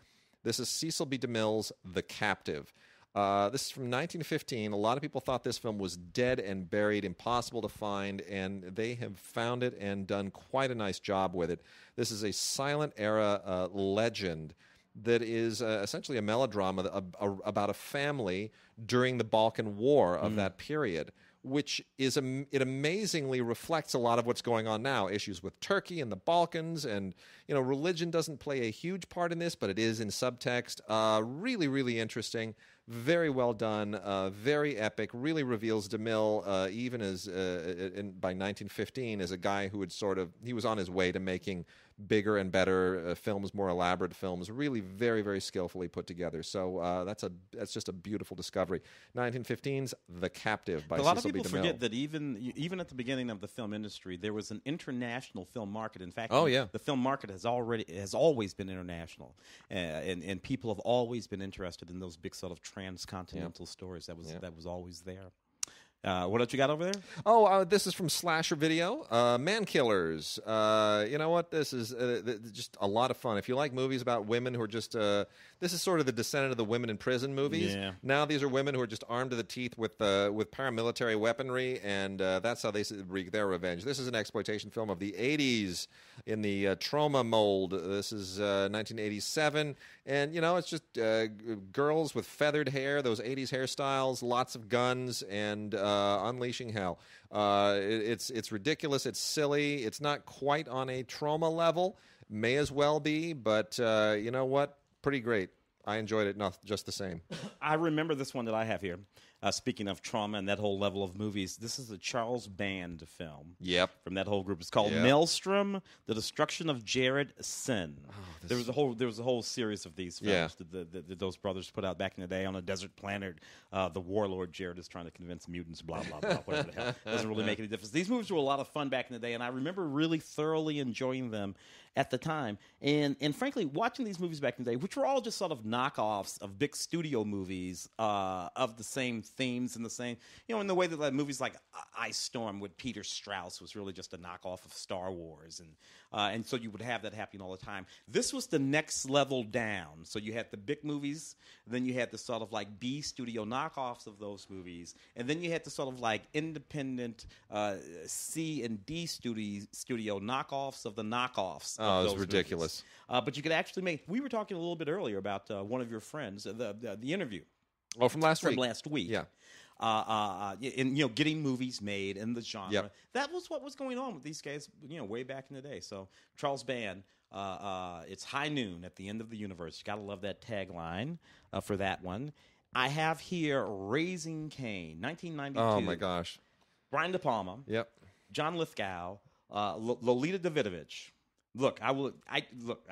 This is Cecil B. DeMille's The Captive. This is from 1915. A lot of people thought this film was dead and buried, impossible to find, and they have found it and done quite a nice job with it. This is a silent era legend that is essentially a melodrama about a family during the Balkan War of that period, which is it amazingly reflects a lot of what's going on now. Issues with Turkey and the Balkans, and religion doesn't play a huge part in this, but it is in subtext. Really, really interesting. Very well done. Very epic. Really reveals DeMille, even as by 1915, as a guy who had he was on his way to making bigger and better films, more elaborate films. Really, very, very skillfully put together. So that's just a beautiful discovery. 1915's The Captive by Cecil B. DeMille. A lot of people forget that even at the beginning of the film industry, there was an international film market. In fact, the film market has always been international, and people have always been interested in those big sort of transcontinental stories. That was always there. What else you got over there? This is from Slasher Video. Man Killers. You know what? This is just a lot of fun. If you like movies about women who are just... this is sort of the descendant of the women in prison movies. Yeah. Now these are women who are just armed to the teeth with paramilitary weaponry, and that's how they wreak their revenge. This is an exploitation film of the 80s in the trauma mold. This is 1987, and it's just girls with feathered hair, those 80s hairstyles, lots of guns, and unleashing hell. It's ridiculous. It's silly. It's not quite on a trauma level. May as well be, but you know what? Pretty great. I enjoyed it, not just the same. I remember this one that I have here. Speaking of trauma and that whole level of movies, this is a Charles Band film. Yep. From that whole group. It's called Yep. Maelstrom: The Destruction of Jared Sin. Oh, There was a whole series of these films that those brothers put out back in the day on a desert planet. The warlord Jared is trying to convince mutants, blah blah blah, whatever the hell. Doesn't really make any difference. These movies were a lot of fun back in the day, and I remember really thoroughly enjoying them at the time. And frankly, watching these movies back in the day, which were all just sort of knockoffs of big studio movies of the same themes and the same, in the way that movies like Ice Storm with Peter Strauss was really just a knockoff of Star Wars, and so you would have that happening all the time. This was the next level down. So you had the big movies, then you had the sort of like B studio knockoffs of those movies, and then you had the sort of like independent C and D studio knockoffs of the knockoffs. Oh, it was ridiculous. But you could actually make. We were talking a little bit earlier about one of your friends, the interview. Oh, from last week. From last week. Yeah. And getting movies made in the genre. Yep. That was what was going on with these guys, way back in the day. So Charles Band, it's high noon at the end of the universe. You got to love that tagline for that one. I have here Raising Cain, 1992. Oh my gosh. Brian De Palma. Yep. John Lithgow, Lolita Davidovich. Look, I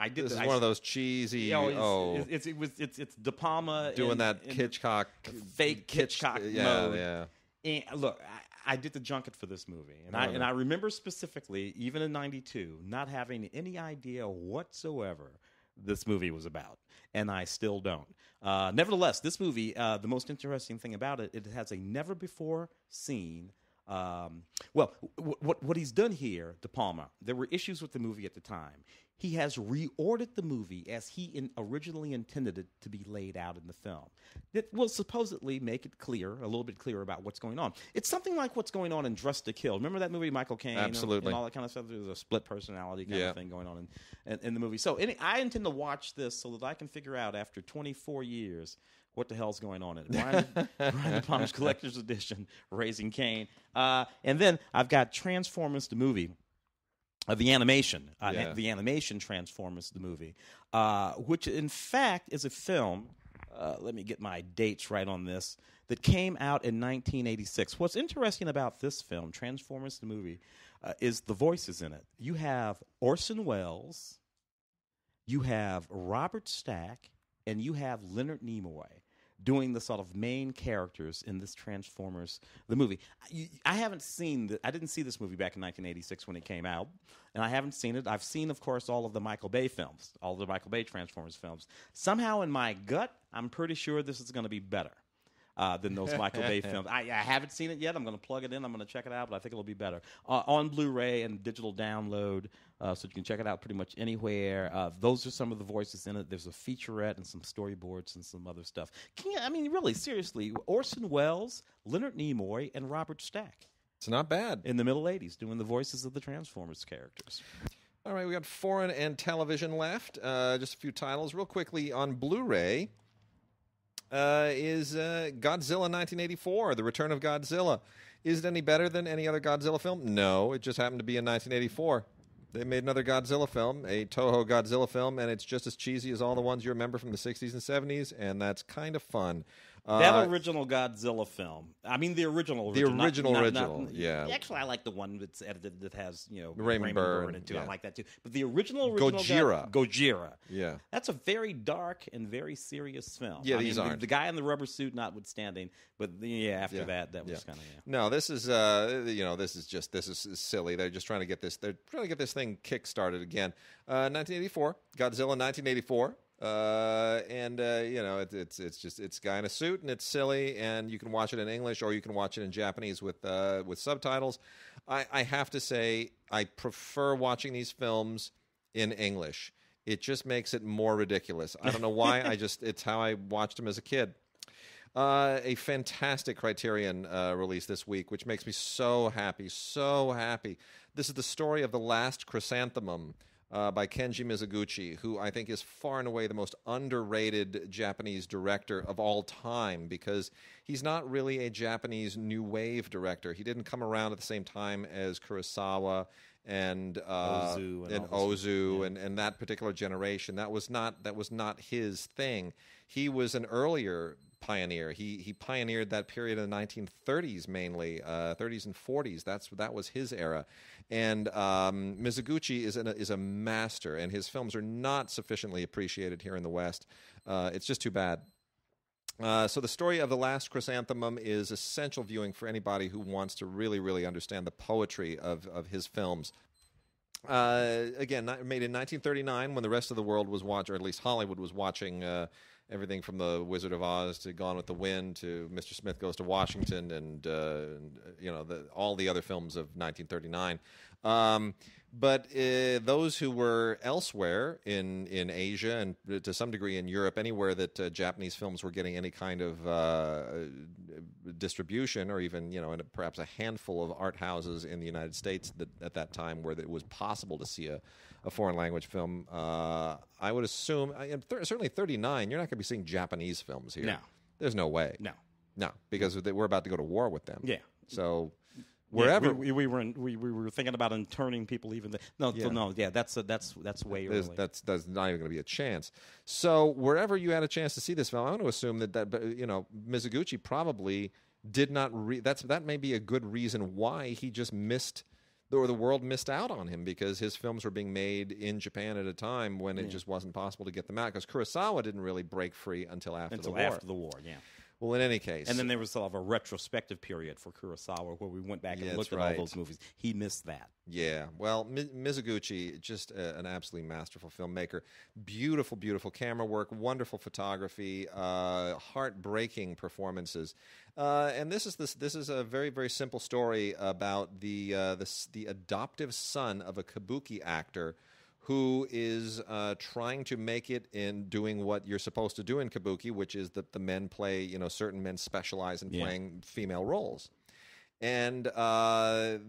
did. This is one of those cheesy. It's De Palma doing that Hitchcock, fake Hitchcock mode. Yeah. And look, I did the junket for this movie, and I remember specifically, even in '92, not having any idea whatsoever this movie was about, and I still don't. Nevertheless, this movie, the most interesting thing about it, it has a never before seen. What he's done here, De Palma, there were issues with the movie at the time. He has reordered the movie as he originally intended it to be laid out in the film. It will supposedly make it clear, a little bit clearer about what's going on. It's something like what's going on in Dressed to Kill. Remember that movie, Michael Caine? Absolutely. And all that kind of stuff. There's a split personality kind of thing going on in the movie. So I intend to watch this so that I can figure out after 24 years what the hell's going on in it. Brian De Palma's Collector's Edition, Raising Cain. And then I've got Transformers the movie. The animation Transformers the movie, which in fact is a film. Let me get my dates right on this. That came out in 1986. What's interesting about this film, Transformers the movie, is the voices in it. You have Orson Welles, you have Robert Stack, and you have Leonard Nimoy doing the sort of main characters in this Transformers, the movie. I haven't seen I didn't see this movie back in 1986 when it came out, and I haven't seen it. I've seen, of course, all of the Michael Bay films, all of the Michael Bay Transformers films. Somehow in my gut, I'm pretty sure this is going to be better than those Michael Bay films. I haven't seen it yet. I'm going to plug it in. I'm going to check it out, but I think it'll be better. On Blu-ray and digital download, so you can check it out pretty much anywhere. Those are some of the voices in it. There's a featurette and some storyboards and some other stuff. Really, seriously, Orson Welles, Leonard Nimoy, and Robert Stack. It's not bad. In the middle 80s, doing the voices of the Transformers characters. All right, we got foreign and television left. Just a few titles. Real quickly, on Blu-ray is Godzilla 1984, The Return of Godzilla. Is it any better than any other Godzilla film? No, it just happened to be in 1984. They made another Godzilla film, a Toho Godzilla film, and it's just as cheesy as all the ones you remember from the 60s and 70s, and that's kind of fun. That original Godzilla film. I mean, the original. Yeah. Actually, I like the one that's edited that has, Raymond Burr in it, too. Yeah. I like that, too. But the original Gojira. Yeah. That's a very dark and very serious film. Yeah, these aren't. The guy in the rubber suit notwithstanding, but after that was kind of, No, this is, this is silly. They're just trying to get this, thing kick-started again. 1984, Godzilla 1984. It's a guy in a suit, and it's silly, and you can watch it in English or you can watch it in Japanese with subtitles. I have to say, I prefer watching these films in English. It just makes it more ridiculous. I don't know why. It's how I watched them as a kid. A fantastic Criterion release this week, which makes me so happy, so happy. This is the story of The Last Chrysanthemum. By Kenji Mizoguchi, who I think is far and away the most underrated Japanese director of all time, because he's not really a Japanese new wave director. He didn't come around at the same time as Kurosawa and Ozu and that particular generation. That was not his thing. He was an earlier pioneer. He pioneered that period in the 1930s mainly, 30s and 40s. That was his era. And Mizoguchi is a master, and his films are not sufficiently appreciated here in the West. It's just too bad. So the story of The Last Chrysanthemum is essential viewing for anybody who wants to really, really understand the poetry of his films. Again, made in 1939 when the rest of the world was watching, or at least Hollywood was watching everything from The Wizard of Oz to Gone with the Wind to Mr. Smith Goes to Washington and all the other films of 1939. But those who were elsewhere in Asia and to some degree in Europe, anywhere that Japanese films were getting any kind of distribution, or even perhaps a handful of art houses in the United States at that time where it was possible to see a foreign language film, I would assume, certainly 39, you're not going to be seeing Japanese films here. No. There's no way. No, because we're about to go to war with them. Yeah. So wherever we were thinking about interning people even. That's way early. That's not even going to be a chance. So wherever you had a chance to see this film, I'm going to assume that Mizoguchi probably did not. That may be a good reason why he just missed. Or the world missed out on him, because his films were being made in Japan at a time when it just wasn't possible to get them out. Because Kurosawa didn't really break free until after the war. After the war, yeah. Well, in any case. And then there was sort of a retrospective period for Kurosawa where we went back and looked at all those movies. He missed that. Yeah. Well, Mizoguchi, just an absolutely masterful filmmaker. Beautiful, beautiful camera work, wonderful photography, heartbreaking performances. And this is a very, very simple story about the adoptive son of a kabuki actor who is trying to make it in doing what you're supposed to do in kabuki, which is that the men play, certain men specialize in playing female roles. And the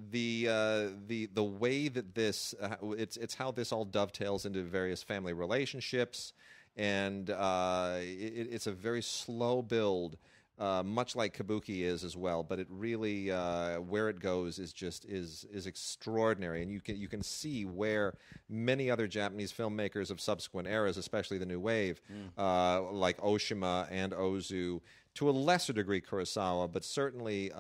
way that this it's how this all dovetails into various family relationships, and it's a very slow build. Much like kabuki is as well, but it really where it goes is extraordinary, and you can see where many other Japanese filmmakers of subsequent eras, especially the New Wave, like Oshima and Ozu, to a lesser degree Kurosawa, but certainly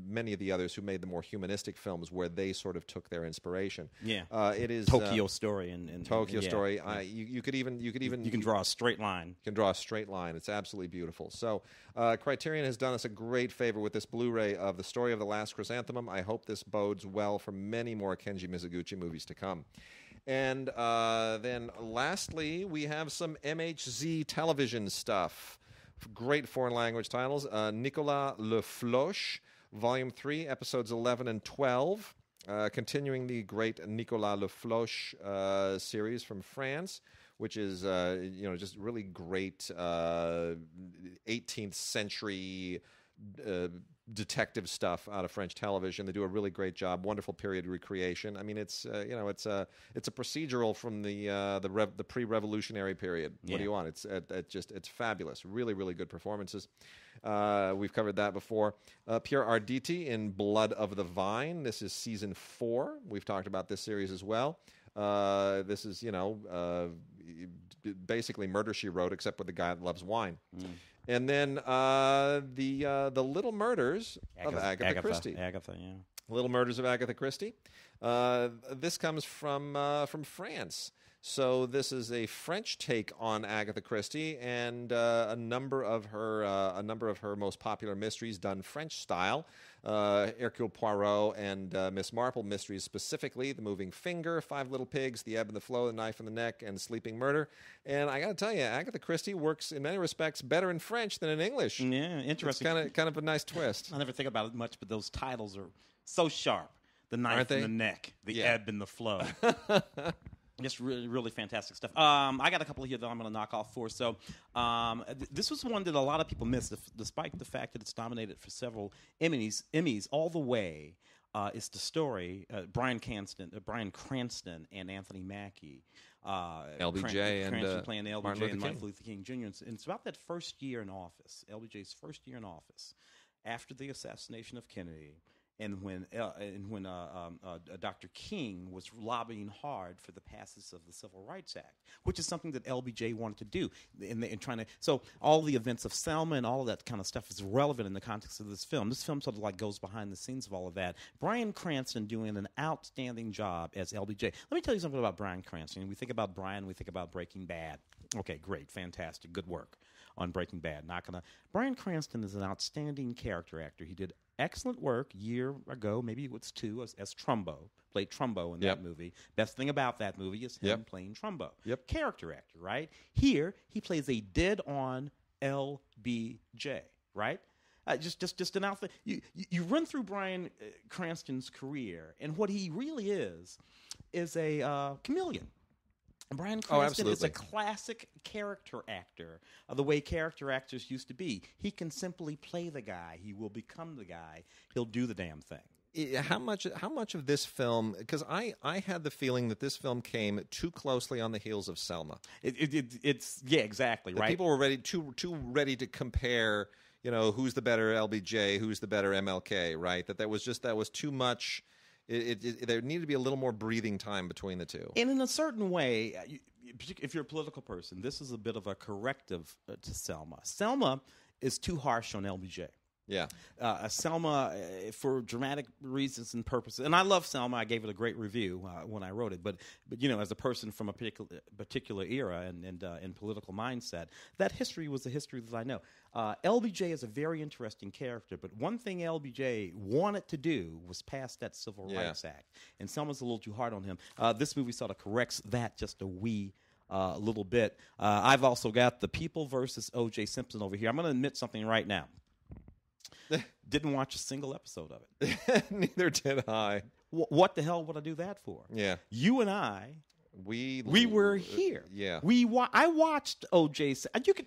many of the others who made the more humanistic films, where they sort of took their inspiration. It is Tokyo Story and Tokyo Story. Yeah. You can draw a straight line. You can draw a straight line. It's absolutely beautiful. So Criterion has done us a great favor with this Blu-ray of The Story of the Last Chrysanthemum. I hope this bodes well for many more Kenji Mizoguchi movies to come. And then lastly, we have some MHZ television stuff. Great foreign language titles. Nicolas Le Floch, Volume 3, Episodes 11 and 12. Continuing the great Nicolas Le Floch series from France, which is just really great 18th century detective stuff out of French television. They do a really great job. Wonderful period recreation. I mean, it's a procedural from the pre-revolutionary period. What do you want? It's fabulous. Really, really good performances. We've covered that before. Pierre Arditi in Blood of the Vine. This is season 4. We've talked about this series as well. This is basically Murder, She Wrote, except with the guy that loves wine. And then the Little Murders of Agatha Christie. Little Murders of Agatha Christie. This comes from France. So this is a French take on Agatha Christie, and a number of her most popular mysteries done French style. Hercule Poirot and Miss Marple mysteries specifically, The Moving Finger, Five Little Pigs, The Ebb and the Flow, The Knife in the Neck, and Sleeping Murder. And I got to tell you, Agatha Christie works in many respects better in French than in English. Yeah, interesting. It's kind of a nice twist. I never think about it much, but those titles are so sharp. The Knife in the Neck, The Ebb and the Flow. Just really, really fantastic stuff. I got a couple here that I'm going to knock off for. So this was one that a lot of people missed, despite the fact that it's nominated for several Emmys all the way. It's the story, Bryan Cranston and Anthony Mackie. LBJ Cranston playing LBJ Martin and Martin Luther King Jr. And it's about that first year in office, LBJ's first year in office, after the assassination of Kennedy. And when Dr. King was lobbying hard for the passage of the Civil Rights Act, which is something that LBJ wanted to do, in trying to. So all the events of Selma and all of that kind of stuff is relevant in the context of this film. This film sort of like goes behind the scenes of all of that. Bryan Cranston doing an outstanding job as LBJ. Let me tell you something about Bryan Cranston. We think about Bryan, we think about Breaking Bad. Okay, great, fantastic, good work on Breaking Bad. Bryan Cranston is an outstanding character actor. He did excellent work year ago, maybe it was 2, as Trumbo. Played Trumbo in that movie. Best thing about that movie is him playing Trumbo. Character actor, right? Here, he plays a dead-on LBJ, right? Just an outfit. You run through Bryan Cranston's career, and what he really is a chameleon. And Bryan Cranston is a classic character actor, the way character actors used to be. He can simply play the guy. He will become the guy. He'll do the damn thing. How much of this film? Because I had the feeling that this film came too closely on the heels of Selma. It's exactly right. People were too ready to compare. Who's the better LBJ? Who's the better MLK? Right? That was too much. There needed to be a little more breathing time between the two. And in a certain way, if you're a political person, this is a bit of a corrective to Selma. Selma is too harsh on LBJ. Yeah. Selma, for dramatic reasons and purposes, and I love Selma. I gave it a great review when I wrote it. But as a person from a particular era and political mindset, that history was the history that I know. LBJ is a very interesting character, but one thing LBJ wanted to do was pass that Civil Rights Act, and Selma's a little too hard on him. This movie sort of corrects that just a wee little bit. I've also got The People versus O.J. Simpson over here. I'm going to admit something right now. Didn't watch a single episode of it. Neither did I. What the hell would I do that for? Yeah. You and I, we were here. Yeah. I watched O.J. You could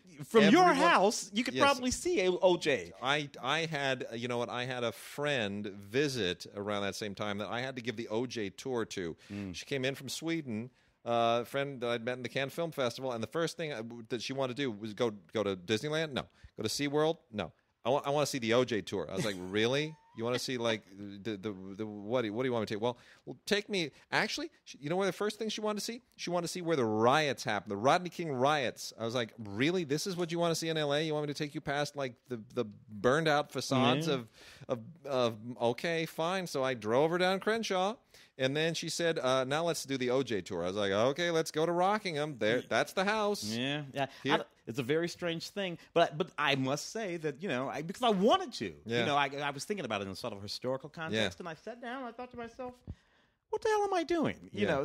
your house. You could probably see O.J. I had I had a friend visit around that same time that I had to give the O.J. tour to. She came in from Sweden. A friend that I'd met in the Cannes Film Festival, and the first thing that she wanted to do was go to Disneyland. No. Go to SeaWorld. No. I want to see the OJ tour. I was like, really? You want to see like the what do you want me to take? Well, take me. Actually, you know where the first thing she wanted to see? She wanted to see where the riots happened, the Rodney King riots. I was like, really? This is what you want to see in L.A.? You want me to take you past like the burned out facades of okay, fine. So I drove her down Crenshaw. And then she said, now let's do the OJ tour. I was like, okay, let's go to Rockingham. That's the house. Yeah. It's a very strange thing. But I must say that, because I wanted to. Yeah. I was thinking about it in sort of historical context, and I sat down and I thought to myself, what the hell am I doing?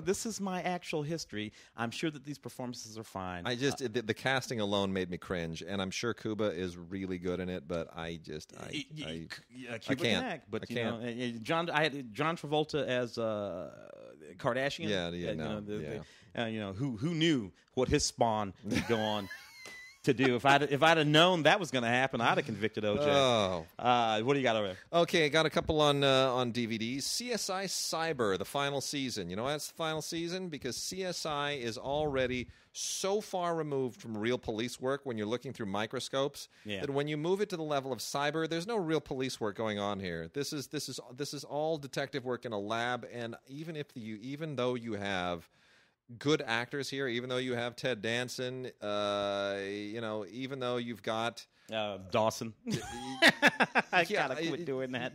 This is my actual history. I'm sure that these performances are fine. The casting alone made me cringe, and I'm sure Cuba is really good in it, but I can't. Act, but I can't. I had John Travolta as Kardashian. Who knew what his spawn would go on to do? If I'd have known that was going to happen, I'd have convicted OJ. Oh, what do you got over there? Okay, I got a couple on DVDs. CSI Cyber, the final season. You know why it's the final season? Because CSI is already so far removed from real police work when you're looking through microscopes that when you move it to the level of cyber, there's no real police work going on here. This is all detective work in a lab, and even though you have good actors here, even though you have Ted Danson, even though you've got Dawson. I gotta quit doing that.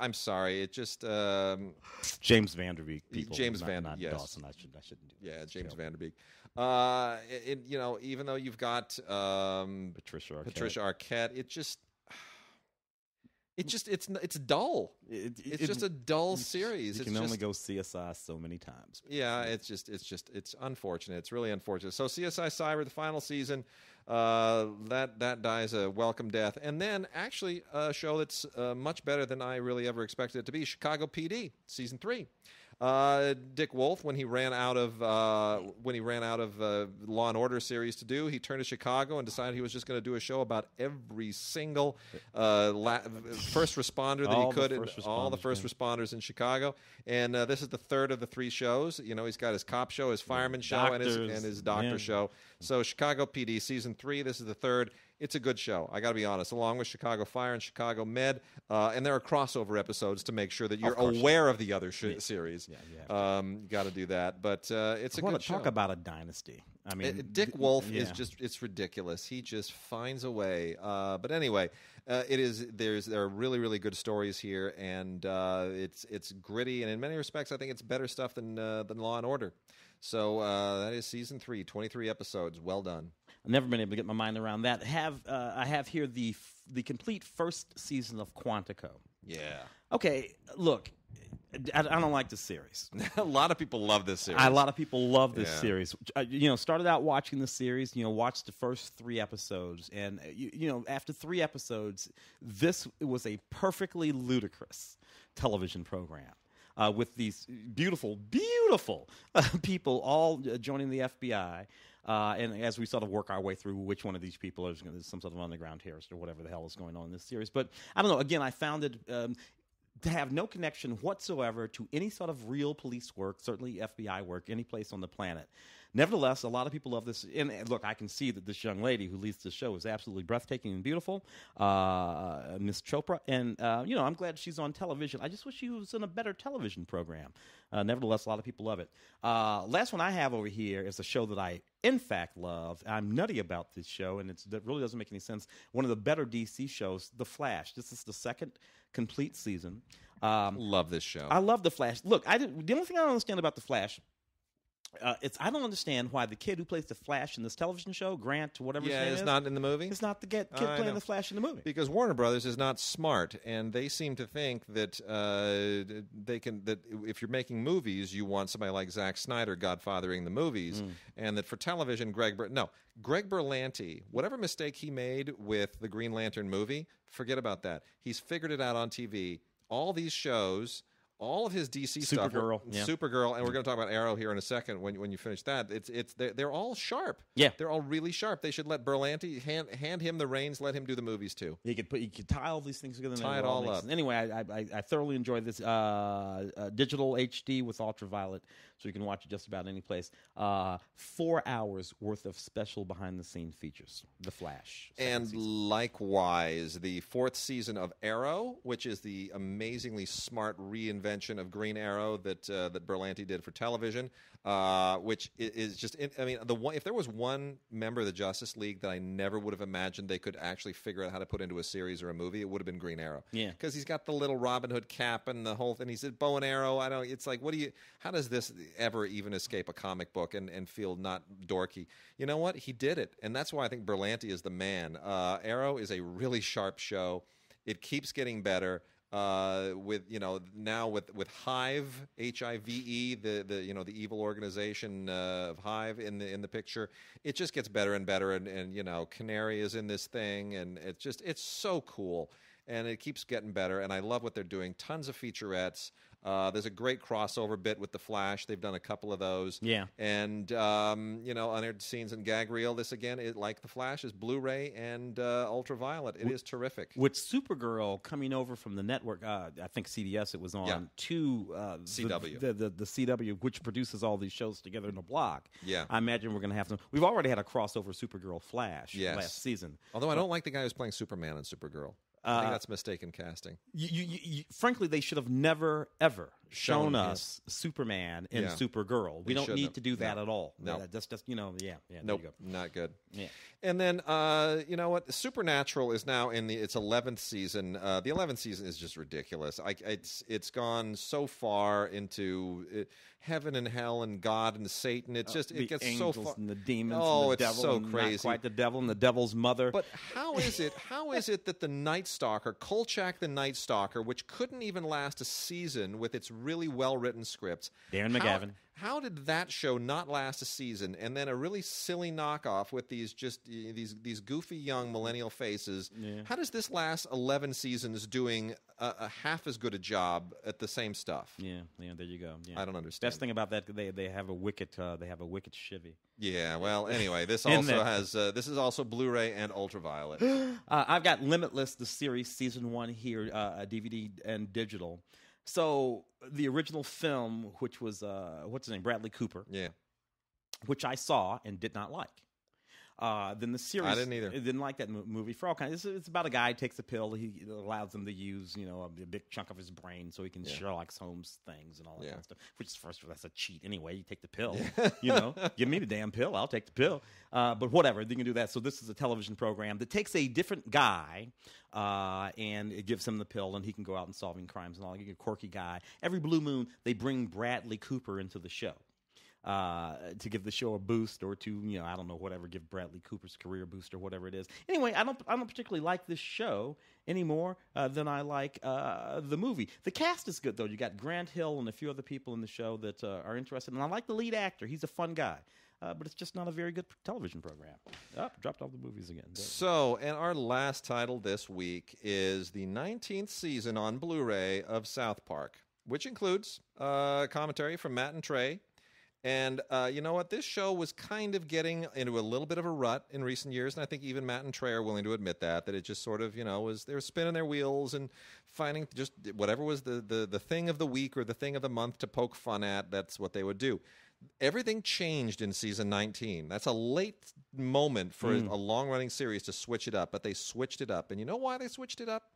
I'm sorry. James Vanderbeek. James Van. Not yes. Dawson. I shouldn't do. Yeah, James Vanderbeek. Even though you've got Patricia Arquette, it's dull. It's just a dull series. You can only go CSI so many times. Yeah, it's unfortunate. It's really unfortunate. So CSI Cyber, the final season, that dies a welcome death. And then actually a show that's much better than I really ever expected it to be, Chicago PD, season 3. Dick Wolf, when he ran out of Law and Order series to do, he turned to Chicago and decided he was just going to do a show about every single first responder that he could, all the first responders in Chicago. And this is the third of the 3 shows. He's got his cop show, his fireman show, and his doctor show. So Chicago PD season 3. This is the third. It's a good show. I got to be honest. Along with Chicago Fire and Chicago Med, and there are crossover episodes to make sure that you're aware of the other series. Yeah, you got to do that. But it's a good show. Talk about a dynasty. I mean, Dick Wolf is just—it's ridiculous. He just finds a way. But anyway, there are really, really good stories here, and it's gritty, and in many respects, I think it's better stuff than Law and Order. So that is season 3, 23 episodes. Well done. I've never been able to get my mind around that. I have here the complete first season of Quantico. Yeah. Okay, look, I don't like this series. A lot of people love this series. A lot of people love this series. Started out watching the series, watched the first 3 episodes, and, after 3 episodes, this was a perfectly ludicrous television program. With these beautiful people all joining the FBI. And as we sort of work our way through which one of these people is some sort of underground terrorist or whatever the hell is going on in this series. But I don't know. Again, I found it to have no connection whatsoever to any sort of real police work, certainly FBI work, any place on the planet. Nevertheless, a lot of people love this. And look, I can see that this young lady who leads the show is absolutely breathtaking and beautiful, Miss Chopra. And, I'm glad she's on television. I just wish she was in a better television program. Nevertheless, a lot of people love it. Last one I have over here is a show that I, in fact, love. I'm nutty about this show, and it really doesn't make any sense. One of the better DC shows, The Flash. This is the second complete season. Love this show. I love The Flash. Look, the only thing I don't understand about The Flash I don't understand why the kid who plays the Flash in this television show, Grant, whatever his name is, not in the movie. It's not the kid playing the Flash in the movie. Because Warner Brothers is not smart, and they seem to think that that if you're making movies, you want somebody like Zack Snyder godfathering the movies, and that for television, Greg Berlanti, whatever mistake he made with the Green Lantern movie, forget about that. He's figured it out on TV. All these shows. All of his DC stuff, Supergirl, and we're going to talk about Arrow here in a second. When you finish that, they're all sharp. Yeah, they're all really sharp. They should let Berlanti hand him the reins, let him do the movies too. He could tie all these things together. Tie it all up. Anyway, I thoroughly enjoyed this digital HD with ultraviolet, so you can watch it just about any place. 4 hours worth of special behind the scene features. The Flash, and likewise, the 4th season of Arrow, which is the amazingly smart reinvention of Green Arrow that Berlanti did for television, which is just. If there was one member of the Justice League that I never would have imagined they could actually figure out how to put into a series or a movie, it would have been Green Arrow. Yeah, because he's got the little Robin Hood cap and the whole thing. He said bow and arrow. It's like, how does this ever even escape a comic book and feel not dorky? You know what? He did it, and that's why I think Berlanti is the man. Arrow is a really sharp show. It keeps getting better. With Hive, HIVE, the evil organization of Hive in the picture, it just gets better and better. And Canary is in this thing, and it's so cool, and it keeps getting better. And I love what they're doing. Tons of featurettes. There's a great crossover bit with The Flash. They've done a couple of those. Yeah. And, unaired scenes and gag reel. This, again, like The Flash, is Blu-ray and ultraviolet. It is terrific. With Supergirl coming over from the network, I think CBS it was on, to CW. The CW, which produces all these shows together in a block. Yeah. I imagine we're going to have some. We've already had a crossover Supergirl Flash last season. Although I don't like the guy who's playing Superman in Supergirl. I think that's mistaken casting. Frankly, they should have never, ever shown us Superman in Supergirl. We don't need to do that at all. No. That's just, Nope, there you go. Not good. Yeah. And then, you know what? Supernatural is now in its 11th season. The 11th season is just ridiculous. It's gone so far into heaven and hell and God and Satan. It gets so far. And the demons. Oh, and the it's devil, so crazy. Not quite the devil and the devil's mother. But how is it that the Night Stalker, Kolchak the Night Stalker, which couldn't even last a season with its really well-written scripts. Darren McGavin. How did that show not last a season, and then a really silly knockoff with these goofy young millennial faces? Yeah. How does this last 11 seasons doing a half as good a job at the same stuff? Yeah, there you go. Yeah. I don't understand. Best thing about that, they have a wicked chivvy. Yeah, well, anyway, this also has this is also Blu-ray and ultraviolet. I've got Limitless, the series, season 1 here, DVD and digital. So the original film, which was what's his name, Bradley Cooper, yeah, which I saw and did not like. Then the series, I didn't either. Didn't like that movie for all kinds. It's about a guy who takes a pill. It allows him to use, a big chunk of his brain so he can Sherlock Holmes things and all that kind of stuff. Which is that's a cheat anyway. You take the pill. Give me the damn pill. I'll take the pill. But whatever, you can do that. So this is a television program that takes a different guy and it gives him the pill, and he can go out and solving crimes and all. You get a quirky guy. Every blue moon, they bring Bradley Cooper into the show. To give the show a boost, or to I don't know, whatever, give Bradley Cooper's career a boost or whatever it is. Anyway, I don't particularly like this show any more than I like the movie. The cast is good though. You got Grant Hill and a few other people in the show that are interested, and I like the lead actor. He's a fun guy. But it's just not a very good television program. Dropped all the movies again. So, and our last title this week is the 19th season on Blu-ray of South Park, which includes commentary from Matt and Trey. And you know what? This show was kind of getting into a little bit of a rut in recent years, and I think even Matt and Trey are willing to admit that it just sort of, was they were spinning their wheels and finding just whatever was the thing of the week or the thing of the month to poke fun at. That's what they would do. Everything changed in season 19. That's a late moment for a long-running series to switch it up, but they switched it up. And you know why they switched it up?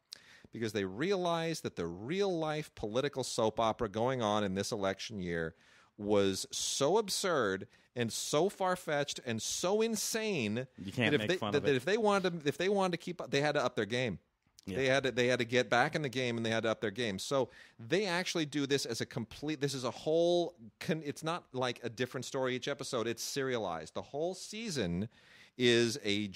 Because they realized that the real-life political soap opera going on in this election year was so absurd and so far-fetched and so insane you can't make fun of it. That if they wanted to keep up, they had to up their game. Yeah. They had to get back in the game, and they had to up their game. So they actually do this as a complete. This is a whole. It's not like a different story each episode. It's serialized. The whole season is a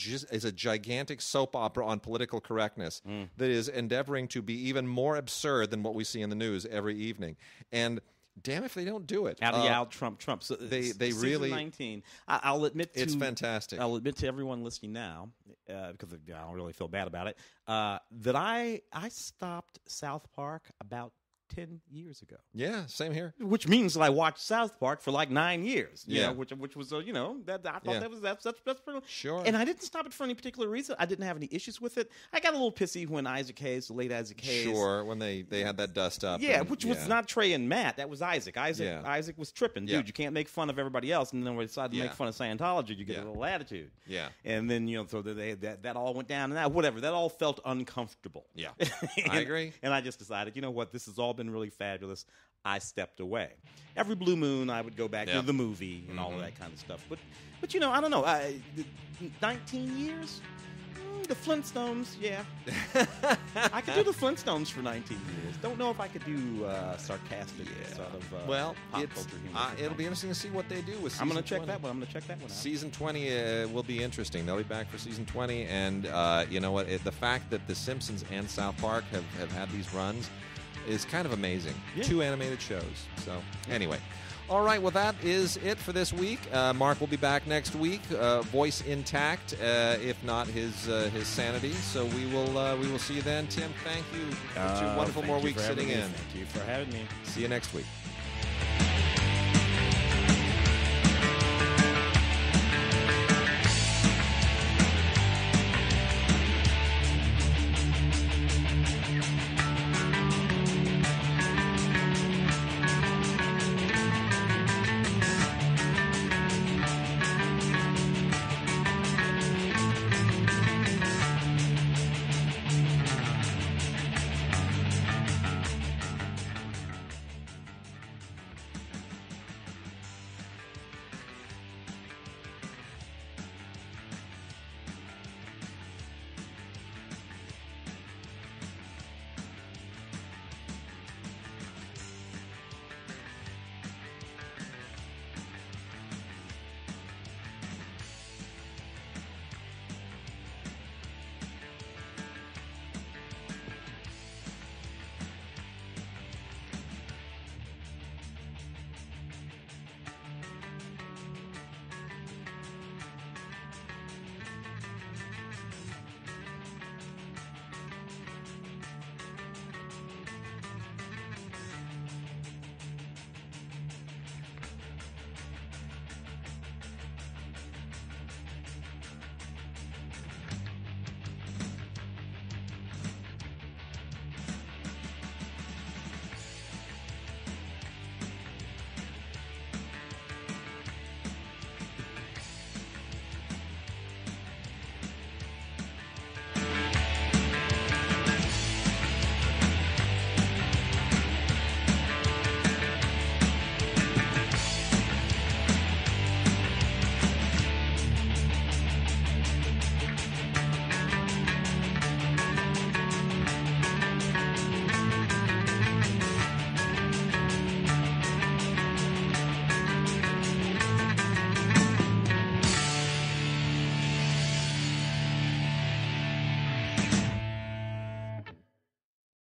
gigantic soap opera on political correctness that is endeavoring to be even more absurd than what we see in the news every evening. And damn if they don't do it. Out Trump. So they season really 19. I'll admit to it's fantastic. I'll admit to everyone listening now, because I don't really feel bad about it, that I stopped South Park about 10 years ago. Yeah, same here. Which means that I watched South Park for like 9 years. You Yeah. know, which was that I thought that's pretty. Sure. And I didn't stop it for any particular reason. I didn't have any issues with it. I got a little pissy when the late Isaac Hayes. Sure, when they had that dust up. Yeah, which was not Trey and Matt. That was Isaac. Yeah. Isaac was tripping. Dude, you can't make fun of everybody else. And then when we decided to make fun of Scientology, you get a little attitude. Yeah. And then, so that all went down. And whatever. That all felt uncomfortable. Yeah. I agree. And I just decided, you know what? This has all been really fabulous. I stepped away. Every blue moon, I would go back to the movie and all of that kind of stuff. But I don't know. 19 years? The Flintstones, yeah. I could do the Flintstones for 19 years. Don't know if I could do sarcastic sort of pop culture humor. It'll be interesting to see what they do with season I'm going to check 20. that one. I'm going to check that one out. Season 20 will be interesting. They'll be back for season 20. And you know what? The fact that The Simpsons and South Park have had these runs is kind of amazing. Yeah. 2 animated shows. So anyway. All right, well, that is it for this week. Mark will be back next week, voice intact, if not his sanity. So we will see you then. Tim, thank you. It's your wonderful more weeks sitting in. Thank you for having me. See you next week.